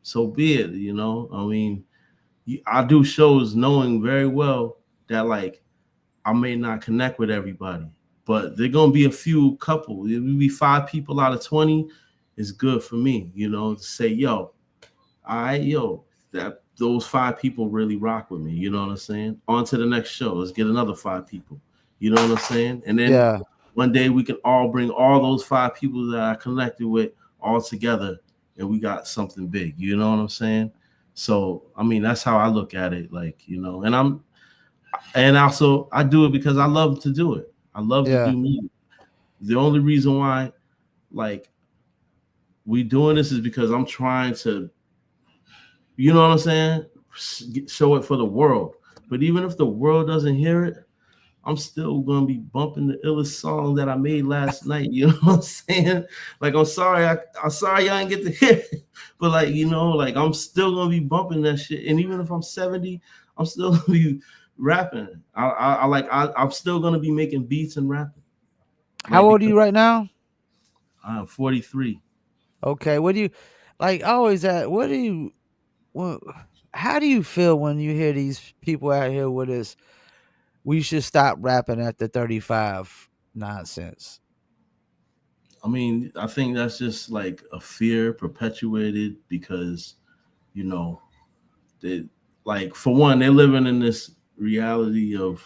so be it, I mean, I do shows knowing very well that like I may not connect with everybody, but they're gonna be a few couple. It will be 5 people out of 20 is good for me, to say, yo, all right, yo, that those 5 people really rock with me. You know what I'm saying? On to the next show. Let's get another 5 people. You know what I'm saying? And then Yeah. one day we can all bring all those 5 people that I connected with all together, and we got something big. You know what I'm saying? So I mean, that's how I look at it. Like, and also I do it because I love to do it. I love to Yeah. do music. The only reason why, like, we doing this is because I'm trying to, you know what I'm saying, show it for the world. But even if the world doesn't hear it, I'm still gonna be bumping the illest song that I made last night. You know what I'm saying? Like, I'm sorry, I'm sorry y'all didn't get to hear it, but like, you know, like I'm still gonna be bumping that shit. And even if I'm 70, I'm still gonna be rapping. I'm still gonna be making beats and rapping. How Like, old are because you right now? I'm 43. Okay, what do you like? Always at what do you? Well, how do you feel when you hear these people out here with this? We should stop rapping at the 35 nonsense. I mean, I think that's just like a fear perpetuated because, you know, they, like, for one, they're living in this reality of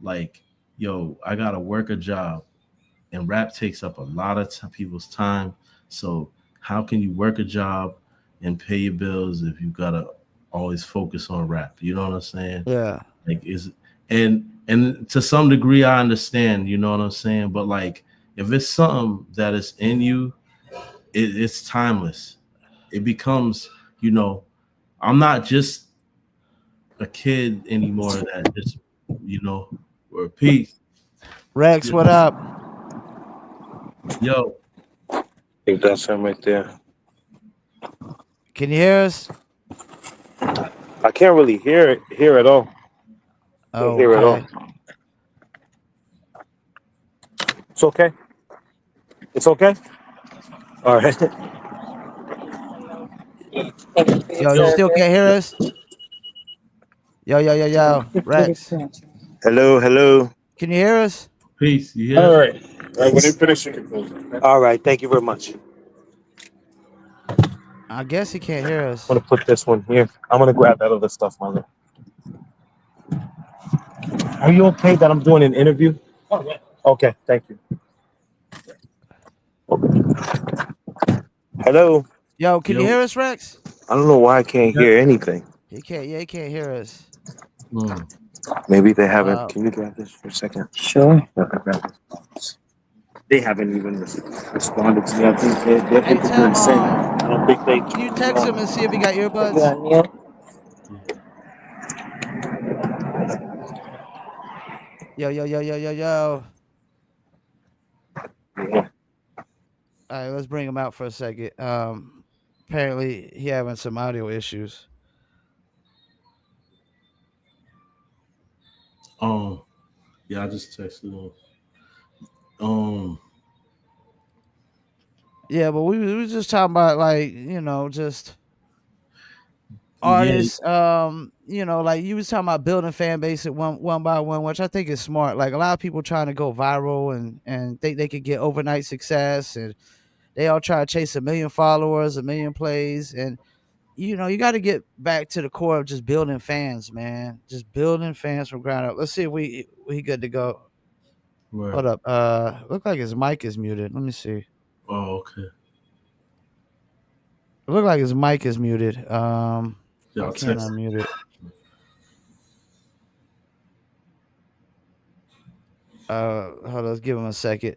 like, yo, I gotta work a job, and rap takes up a lot of people's time. So how can you work a job and pay your bills if you gotta always focus on rap? You know what I'm saying? Yeah, Like, is and to some degree I understand, you know what I'm saying? But like, if it's something that is in you, it's timeless. It becomes, you know, I'm not just a kid anymore that just, you know, or peace. Rex, what up? Yo, I think that's him right there. Can you hear us? I can't really hear at all. Can't hear at all. Okay. It's okay. It's okay. All right. Yo, you yo, still can't hear us? Yo. Rex, Hello, hello. can you hear us? peace. You hear All us? right. All right. When you finish, you can close it. All right. Thank you very much. I guess he can't hear I'm us. gonna put this one here. I'm gonna grab that other stuff, my love. Are you okay that I'm doing an interview? Oh yeah. Okay. Thank you. Hello. Yo, can you Yo, hear us, Rex? I don't know why I can't yeah. hear anything. He can't. Yeah, he can't hear us. Mm. Maybe they haven't. Uh, Can you grab this for a second? Sure. They haven't even responded to me. I think they're hey, interested in Tim. saying. I don't think they. Can you text him and see if he got earbuds? Yeah. Yo. Yeah. All right, let's bring him out for a second. Apparently he having some audio issues. Um, yeah, I just texted him. Um, Yeah, but we was just talking about like just yeah, artists. Like you was talking about building fan base at one by one, which I think is smart. Like a lot of people trying to go viral and think they could get overnight success, and they all try to chase 1 million followers, 1 million plays, and you got to get back to the core of just building fans, man. Just building fans from ground up. Let's see if we good to go. right. Hold up. Look like his mic is muted. Let me see. Oh, okay. It look like his mic is muted. Yeah, I I'll can't text. unmute it. Hold on, let's give him a second.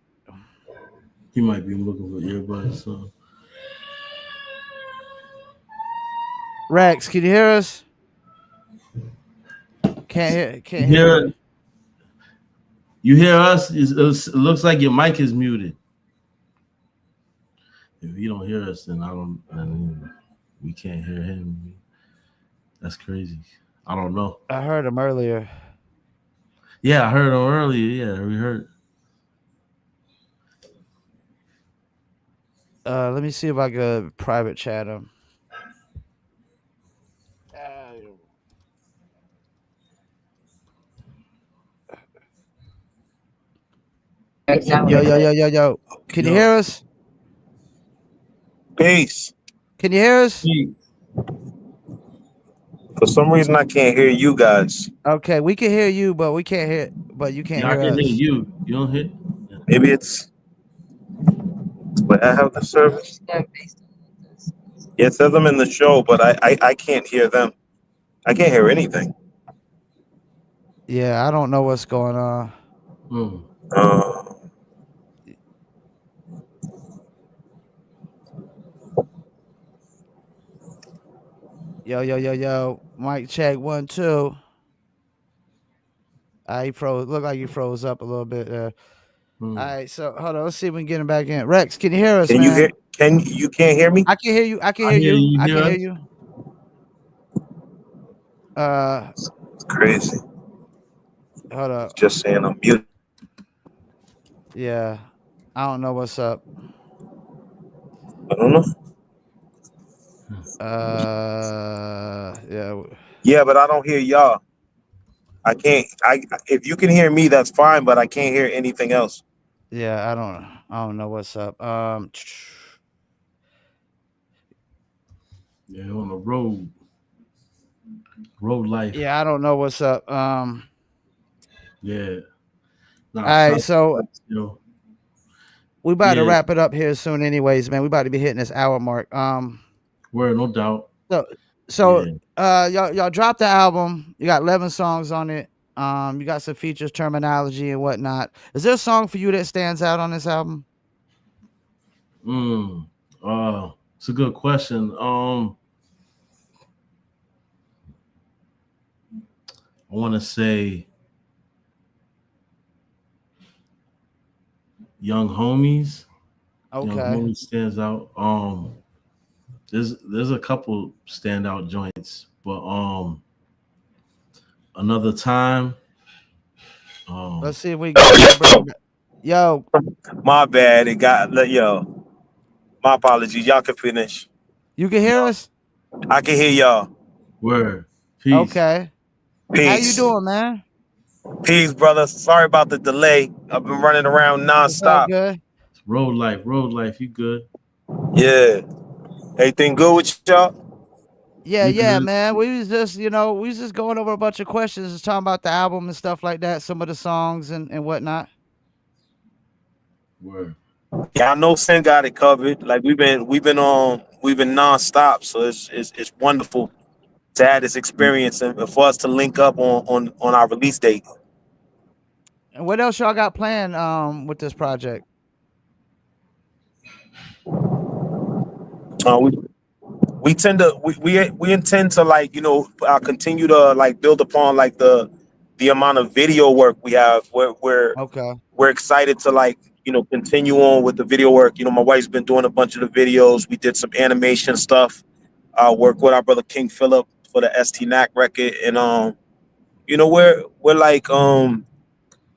He might be looking for earbuds. So. Rex, can you hear us? You Can't hear hear you. you hear us? It looks like your mic is muted. If you don't hear us, then I don't. Then we can't hear him. That's crazy. I don't know. I heard him earlier. Yeah, I heard him earlier. Yeah, we heard. Let me see if I could private chat him. Yo. Can you Yo, hear us? Peace. Can you hear us? hey, For some reason, I can't hear you guys. Okay, we can hear you, but we can't hear. But you can't yeah, I hear can hear us. you. You don't hear? Maybe it's but I have the service. Yeah, it says them in the show, but I can't hear them. I can't hear anything. Yeah, I don't know what's going on. Hmm. Uh, Yo. Mic check 1 2. He froze. Look like you froze up a little bit there. Hmm. All right, so hold on. Let's see if we can get him back in. Rex, can you hear us, Can man? you hear? You can't hear me? I can hear you. I can I hear hear you. you. I Hear can hear us? you. It's crazy. Hold up. Just saying I'm muted. Yeah, I don't know what's up. I don't know. Yeah. Yeah, but I don't hear y'all. I can't. If you can hear me, that's fine. But I can't hear anything else. Yeah, I don't know what's up. Yeah, on the road. Road life. Yeah, I don't know what's up. Yeah. Nah, All right, so you know, we about to yeah, wrap it up here soon, anyways, man. We about to be hitting this hour mark. word, no doubt. So so Yeah. y'all dropped the album. You got 11 songs on it. You got some features, terminology, and whatnot. Is there a song for you that stands out on this album? It's a good question. I want to say Young Homies. Young Okay. Homies stands out. There's a couple standout joints, but Another Time. Let's see if we can bring it back. Yo, My bad. It got yo. My apologies. Y'all can finish. you can hear us? I can hear y'all. Word. Peace. Okay. Peace. How you doing, man? Peace, brother. Sorry about the delay. I've been running around It's all nonstop. good. Road life. Road life. You good? Yeah. Everything good with y'all? Yeah, You yeah, good? man. We was just, we was just going over a bunch of questions, just talking about the album and stuff like that, some of the songs and whatnot. Word. Yeah, I know Sin got it covered. Like we've been nonstop. So it's wonderful to have this experience and for us to link up on our release date. And what else y'all got planned with this project? We tend to we intend to continue to build upon the amount of video work we have. Okay. We're excited to continue on with the video work. My wife's been doing a bunch of the videos. We did some animation stuff. Work with our brother King Phillip for the ST record, and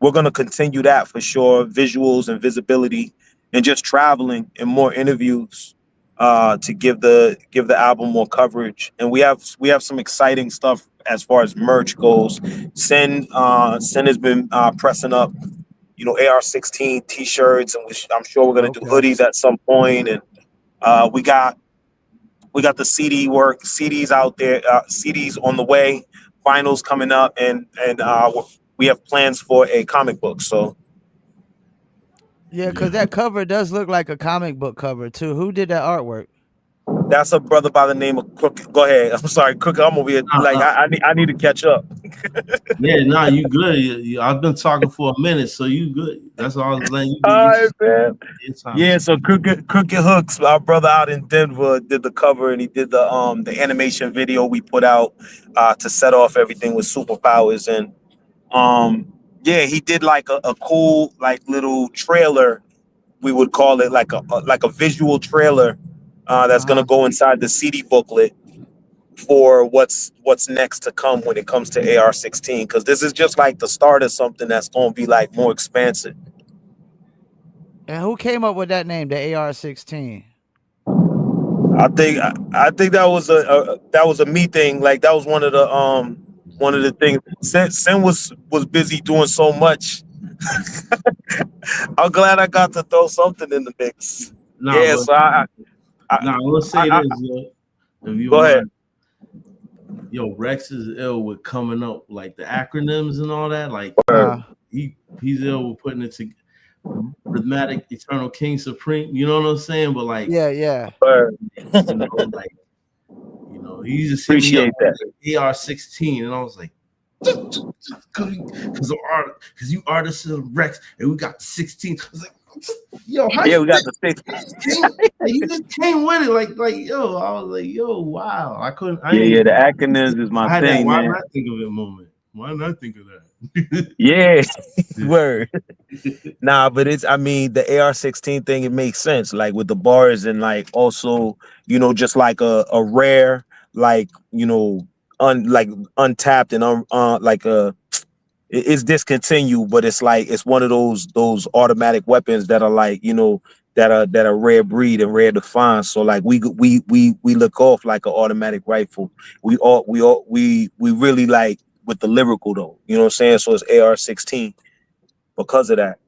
we're gonna continue that for sure. Visuals and visibility, and just traveling and more interviews to give the album more coverage. And we have some exciting stuff as far as merch goes. Sen has been pressing up, AR-16 t-shirts, and I'm sure we're gonna do Okay. hoodies at some point. And we got the CDs out there, CDs on the way, vinyls coming up, and we have plans for a comic book. So Yeah, because that cover does look like a comic book cover too. Who did that artwork? that's a brother by the name of Crook. Go ahead. I'm sorry, Crook. I'm over here. I need to catch up. Yeah, nah, you good. I've been talking for a minute, so you good. That's all I was letting you do. All right, man. Time. Yeah, so Crooked Hooks, our brother out in Denver, did the cover, and he did the animation video we put out to set off everything with superpowers. And yeah, he did a cool little trailer. We would call it like a visual trailer that's gonna go inside the CD booklet for what's next to come when it comes to AR-16, because this is just like the start of something that's gonna be more expansive. And who came up with that name, the AR-16? I think that was a me thing. That was one of the things. Sin was busy doing so much. I'm glad I got to throw something in the mix. Nah, Yeah, but so I let's say this, yo. If you go mind. ahead. Yo, Rex is ill with coming up like the acronyms and all that. Like he's ill with putting it to Rhythmatic Eternal King Supreme. You know what I'm saying? But yeah. He just hit me up Appreciate that. AR-16, and I was like, because you artists of Rex, and we got 16. I was like, yo, how we got the 16? You just came with it, yo. I was like, yo, wow. I couldn't. The acronyms is my I had thing, that. Why man. not think of it moment? Why not think of that? Yeah, word. Nah, but it's, I mean, the AR-16 thing, it makes sense. Like with the bars and like also, just like a rare, like, like untapped and like it's discontinued, but it's like it's one of those automatic weapons that are like, that are rare breed and rare to find. So like we look off like an automatic rifle. We really like with the lyrical though. You know what I'm saying? So it's AR-16 because of that.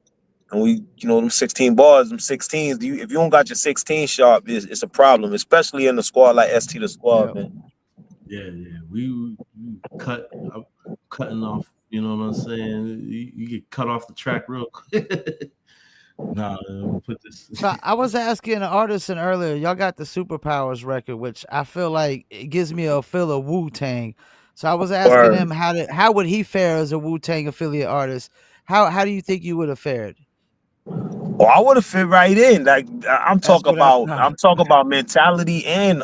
And we, them 16 bars, them 16s, if you don't got your 16 sharp, it's a problem, especially in the squad like ST the squad, Yep. man. Yeah, yeah. We cutting off. You know what I'm saying? You get cut off the track real quick. Nah, we put this. So I was asking an artisan earlier, y'all got the Superpowers record, which I feel like it gives me a feel of Wu-Tang. So I was asking Word. him how would he fare as a Wu-Tang affiliate artist? How do you think you would have fared? Oh, I would have fit right in. Like I'm That's talking what I about, thought. I'm talking about mentality and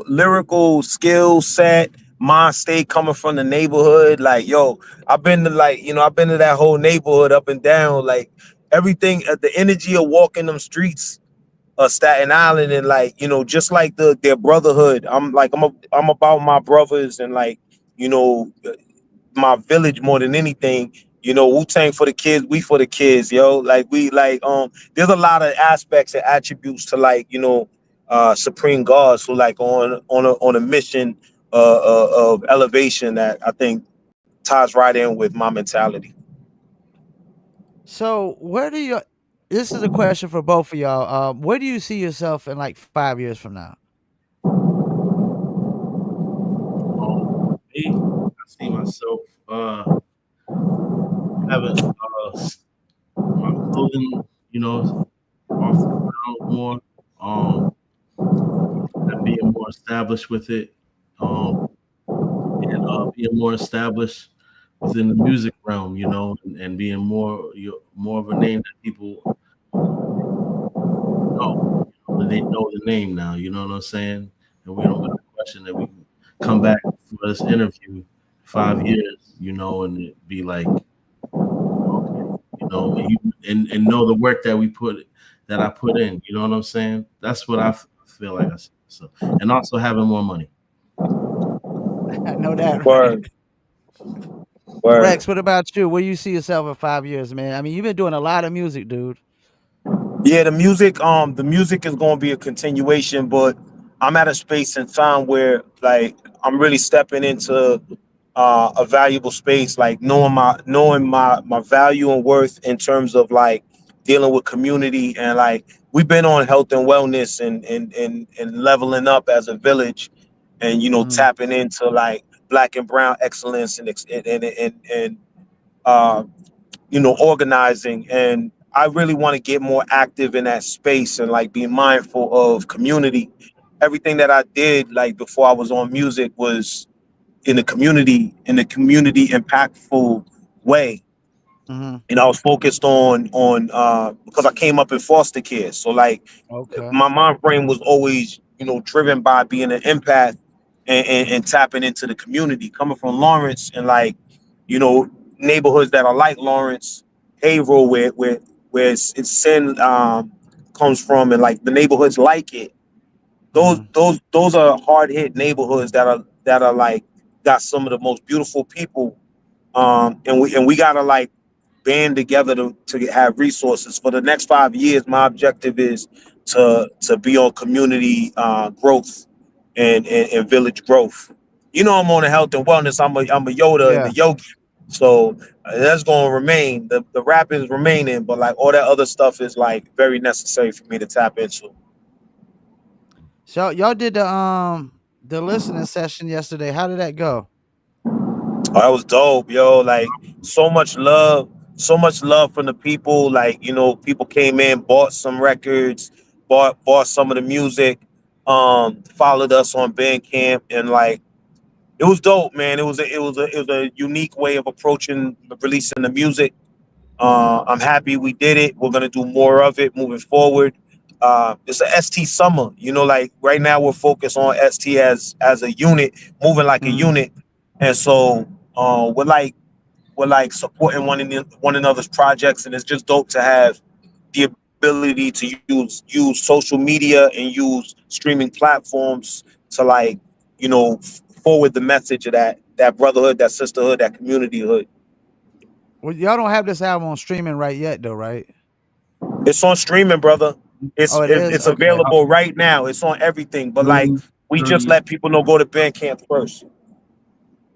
lyrical skill set, mind state coming from the neighborhood. Like, yo, I've been to that whole neighborhood up and down. Like everything, the energy of walking them streets of Staten Island, and like, just like their brotherhood. I'm about my brothers and like, you know, my village more than anything. Wu-Tang for the kids, we for the kids, yo. Like we like there's a lot of aspects and attributes to like, Supreme God. So like on a mission of elevation that I think ties right in with my mentality. So where do you this is a question for both of y'all. Where do you see yourself in like 5 years from now? Me, I see myself having my clothing, off the ground more, and being more established with it, and being more established within the music realm, and being more of a name that people know. They know the name now. You know what I'm saying? And we don't got a question that we can come back for this interview 5 years, and it be like, okay, and know the work that I put in. You know what I'm saying? That's what I feel like I see. So, and also having more money. I know that, right? Word, word. Rex, what about you? Where you see yourself in 5 years, man? I mean, you've been doing a lot of music, dude. Yeah, the music is going to be a continuation, but I'm at a space and time where like I'm really stepping into a valuable space, like knowing my value and worth in terms of like dealing with community, and like we've been on health and wellness and leveling up as a village, and Mhm. tapping into like black and brown excellence and uh, organizing. And I really want to get more active in that space and like be mindful of community. Everything that I did like before I was on music was in the community impactful way. Mhm. And I was focused on because I came up in foster care. So like Okay. my mind frame was always, driven by being an empath and tapping into the community. Coming from Lawrence and like, you know, neighborhoods that are like Lawrence, Haverhill, where it's sin comes from, and like the neighborhoods like it. Those Mhm. those those are hard hit neighborhoods that are like got some of the most beautiful people. And we gotta like band together to have resources for the next 5 years. My objective is to be on community growth and village growth. I'm on the health and wellness. I'm a Yoda and Yeah. the yogi. So that's going to remain. The rap is remaining, but like all that other stuff is like very necessary for me to tap into. So y'all did the listening session yesterday. How did that go? Oh, that was dope, yo. Like so much love from the people. Like, people came in, bought some records, bought some of the music, followed us on Bandcamp, and like it was dope, man. It was a unique way of approaching releasing the music. I'm happy we did it. We're gonna do more of it moving forward. it's a ST summer. You know, like right now we're focused on ST as a unit, moving like a Mhm. unit, and so we're like supporting one another's projects, and it's just dope to have the ability to use social media and use streaming platforms to like forward the message of that brotherhood, that sisterhood, that communityhood. Well, y'all don't have this album on streaming right yet, though, right? It's on streaming, brother. Oh, it is. It's Okay. available right now. It's on everything, but like June we just 30th. let people know go to Bandcamp first.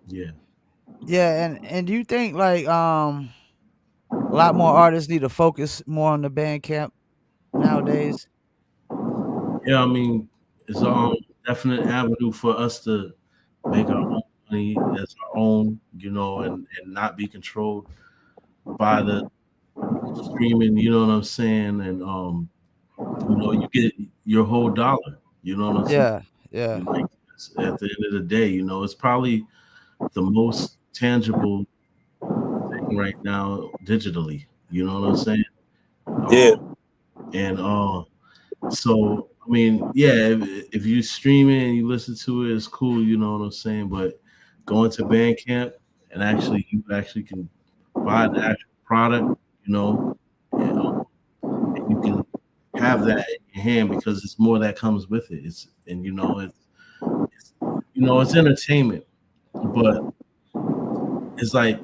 Yeah. Yeah, and do you think like a lot more artists need to focus more on the Bandcamp nowadays? Yeah, I mean, it's a definite avenue for us to make our own money as our own, and not be controlled by the streaming, you know what I'm saying? And you get your whole dollar, you know what I'm saying? Yeah, yeah, Like at the end of the day, it's probably the most tangible thing right now digitally, you know what I'm saying? Yeah, Um and So I mean, yeah, if you stream it and you listen to it, it's cool. You know what I'm saying. But going to Bandcamp and you actually can buy the actual product, and, you can have that in your hand because it's more that comes with it. It's entertainment, but it's like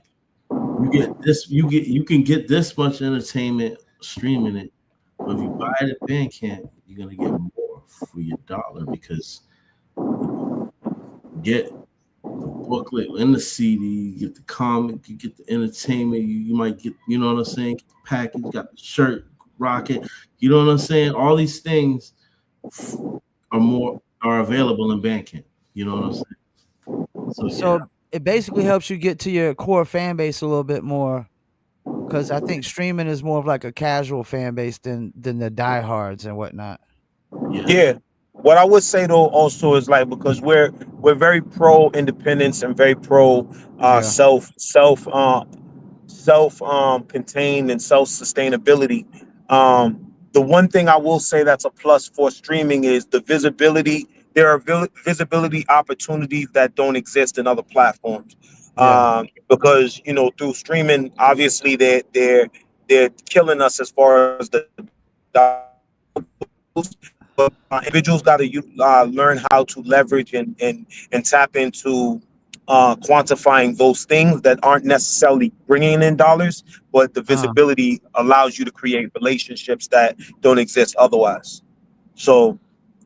you can get this much entertainment streaming it, but if you buy it at Bandcamp, you're gonna get more for your dollar because you get the booklet and the CD, you get the comic, you get the entertainment, you might get, you know what I'm saying, get the package, you got the shirt, rocket, you know what I'm saying? All these things are available in Bandcamp. You know what I'm saying? So yeah, so it basically helps you get to your core fan base a little bit more because I think streaming is more of like a casual fan base than the diehards and whatnot. yeah, yeah. What I would say though also is like because we're very pro independence and very pro Yeah, self contained and self sustainability. The one thing I will say that's a plus for streaming is the visibility. There are visibility opportunities that don't exist in other platforms. yeah, Because through streaming, obviously they're killing us as far as the but individuals got to learn how to leverage and tap into quantifying those things that aren't necessarily bringing in dollars, but the uh, visibility allows you to create relationships that don't exist otherwise. So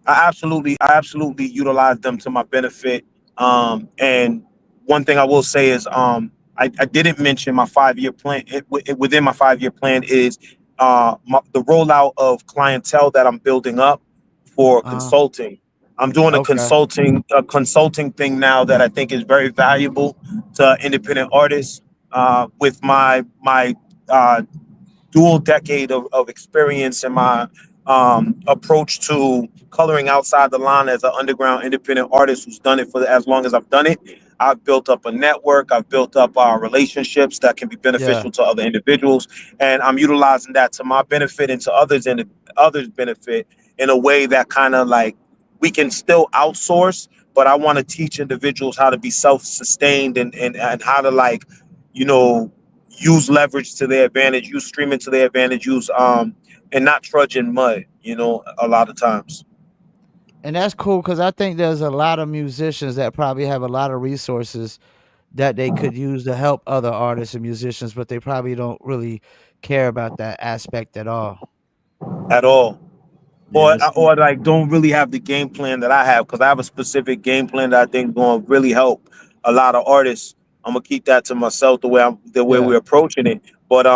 I absolutely utilize them to my benefit. And one thing I will say is, I didn't mention my 5 year plan. Within my 5 year plan is the rollout of clientele that I'm building up for uh, consulting. I'm doing okay, a consulting thing now that I think is very valuable to independent artists. With my uh, dual decade of experience and my approach to coloring outside the line as an underground independent artist who's done it for as long as I've done it. I've built up a network. I've built up relationships that can be yeah. beneficial to other individuals, and I'm utilizing that to my benefit and to others' benefit in a way that kind of like we can still outsource, but I want to teach individuals how to be self-sustained and how to like, you know, use leverage to their advantage, use streaming to their advantage, use and not trudge in mud, a lot of times. And that's cool because I think there's a lot of musicians that probably have a lot of resources that they could use to help other artists and musicians, but they probably don't really care about that aspect at all. At all. yeah. Or like don't really have the game plan that I have because I have a specific game plan that I think is going to really help a lot of artists. I'm gonna keep that to myself the way Yeah. we're approaching it. But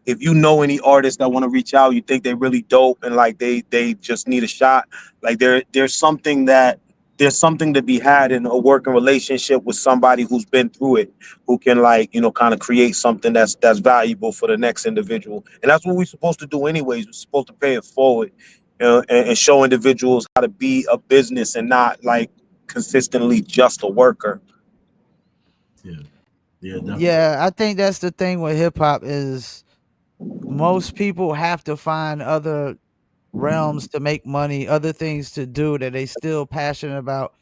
if you know any artists that want to reach out, you think they really dope and like they just need a shot, like there's something to be had in a working relationship with somebody who's been through it, who can like kind of create something that's valuable for the next individual. And that's what we're supposed to do anyways. We're supposed to pay it forward, and show individuals how to be a business and not like consistently just a worker. Yeah, yeah, definitely. Yeah, I think that's the thing with hip hop is most people have to find other realms to make money, other things to do that they still passionate about,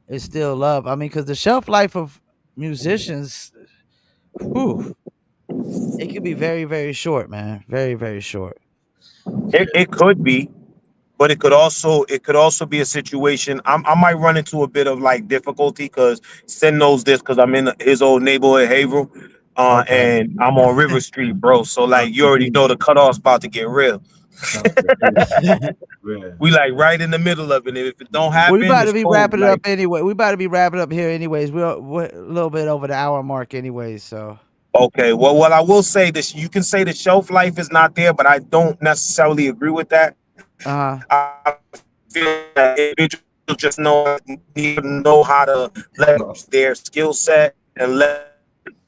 they still love. I mean, because the shelf life of musicians, whew, it could be very, very short, man. Very, very short. It could be, but it could also be a situation. I might run into a bit of like difficulty because Sin knows this because I'm in his old neighborhood, Haverhill, Okay. and I'm on River Street, bro. So like you already know the cutoff's about to get real. Yeah. We like right in the middle of it. And if it don't We happen, about to it's be cool. wrapping it Like up anyway. We about to be wrapping up here anyways. We're a little bit over the hour mark anyways. So okay, well, I will say this: you can say the shelf life is not there, but I don't necessarily agree with that. I feel that individuals just need to know how to leverage their skill set and let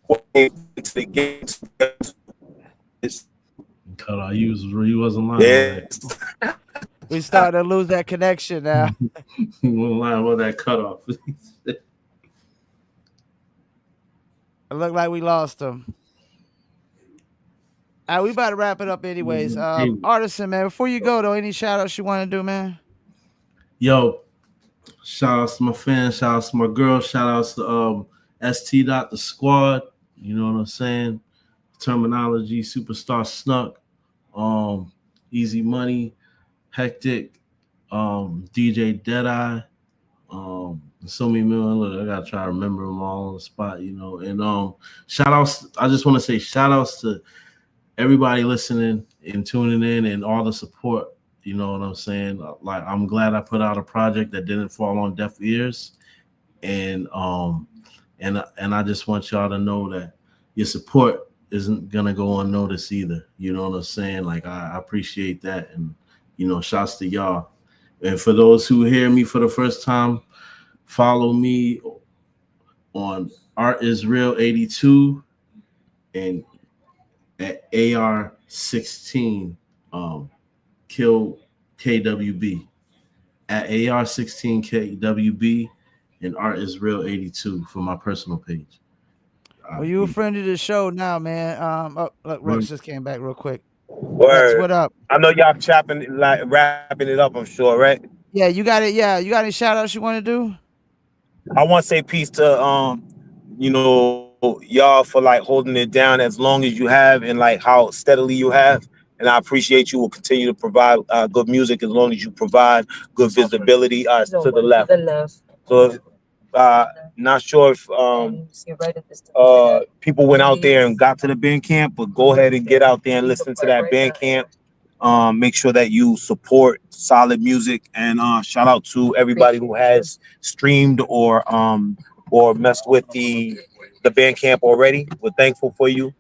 what they bring to the game. Cut off. You wasn't lying on that. Yes. we starting to lose that connection now. You wasn't lying on that cutoff. It looked like we lost them. We about to wrap it up anyways. Artisan, man, before you go though, any shout outs you want to do, man? Yo, shout outs to my fans, shout outs to my girl, shout outs to ST Dot the squad. You know what I'm saying? Terminology, superstar snuck, easy money, hectic, DJ Deadeye, so many million. Look, I gotta try to remember them all on the spot, you know. And shout outs, I just want to say shout outs to everybody listening and tuning in and all the support. You know what I'm saying? Like I'm glad I put out a project that didn't fall on deaf ears, and I just want y'all to know that your support isn't gonna go unnoticed either. You know what I'm saying? Like I appreciate that, and you know, shouts to y'all. And for those who hear me for the first time, follow me on Art is Real 82 and at AR16 kill KWB at AR16 KWB and Art is Real 82 for my personal page. Well, you a friend of the show now, man. Look, Rex just came back real quick. Rex, Word. what up? I know y'all chopping like wrapping it up. I'm sure, right? Yeah, you got it. Yeah, you got any shout outs you want to do? I want to say peace to y'all for like holding it down as long as you have and like how steadily you have. And I appreciate you. Will continue to provide good music as long as you provide good visibility to the left. So not sure if people went out there and got to the band camp, but go ahead and get out there and listen to that band camp. Make sure that you support solid music and shout out to everybody who has streamed or messed with the band camp already. We're thankful for you.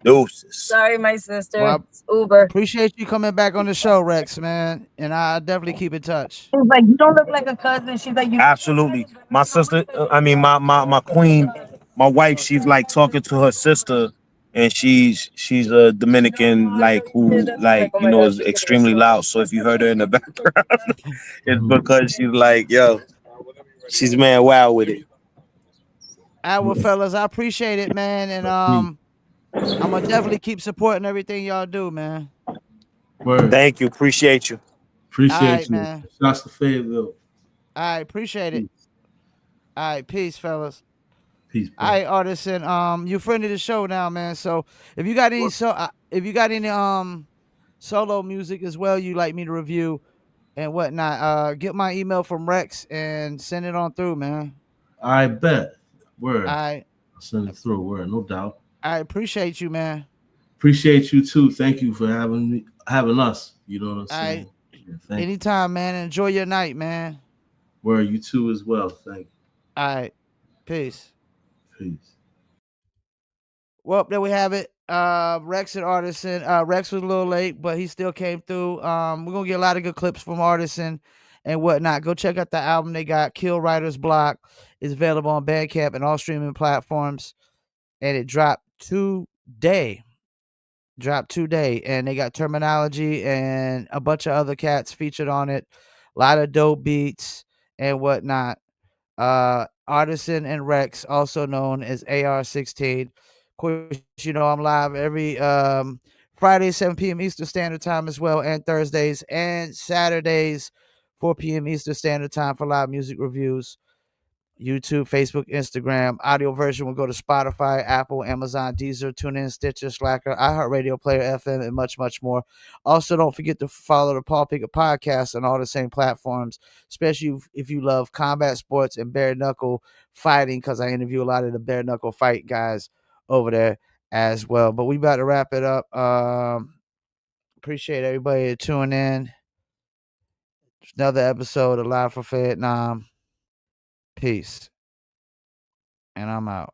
Deuces. Sorry, my sister. Well, It's Uber. appreciate you coming back on the show, Rex, man. And I definitely keep in touch. She's like, you don't look like a cousin. She's like, you. Absolutely. My sister, I mean my queen, my wife, she's like talking to her sister and she's a Dominican like who like is extremely loud. So if you heard her in the background, it's because she's like, yo, she's man wild with it. Well, fellas, I appreciate it, man. And I'm gonna definitely keep supporting everything y'all do, man. Word. Thank you. Appreciate you. Appreciate you. Man. Shouts to Fayetteville. I appreciate it. All right, peace, fellas. Peace, bro. All right, Artisan. You friend of the show now, man. So if you got any solo music as well you'd like me to review and whatnot, get my email from Rex and send it on through, man. I bet. Word. I'll send it through. Word, no doubt. I appreciate you, man. Appreciate you too. Thank you for having us. You know what I'm saying? Anytime, man. Enjoy your night, man. Word, you too as well. Thank you. All right. Peace. Peace. Well, there we have it. Rex and Artisan. Rex was a little late, but he still came through. We're gonna get a lot of good clips from Artisan and whatnot. Go check out the album they got. Kill Writer's Block is available on Bandcamp and all streaming platforms. And it dropped today. And they got Terminology and a bunch of other cats featured on it. A lot of dope beats and whatnot. Artisan and Rex, also known as AR16. Of course, I'm live every Fridays, 7 p.m. Eastern Standard Time as well, and Thursdays and Saturdays, 4 p.m. Eastern Standard Time for live music reviews. YouTube, Facebook, Instagram. Audio version will go to Spotify, Apple, Amazon, Deezer, TuneIn, Stitcher, Slacker, iHeartRadio, Player FM, and much, much more. Also, don't forget to follow the Paul Pickett Podcast on all the same platforms, especially if you love combat sports and bare knuckle fighting, because I interview a lot of the bare knuckle fight guys over there as well. But we about to wrap it up. Appreciate everybody tuning in. Another episode of Live from Fayettenam. Peace. And I'm out.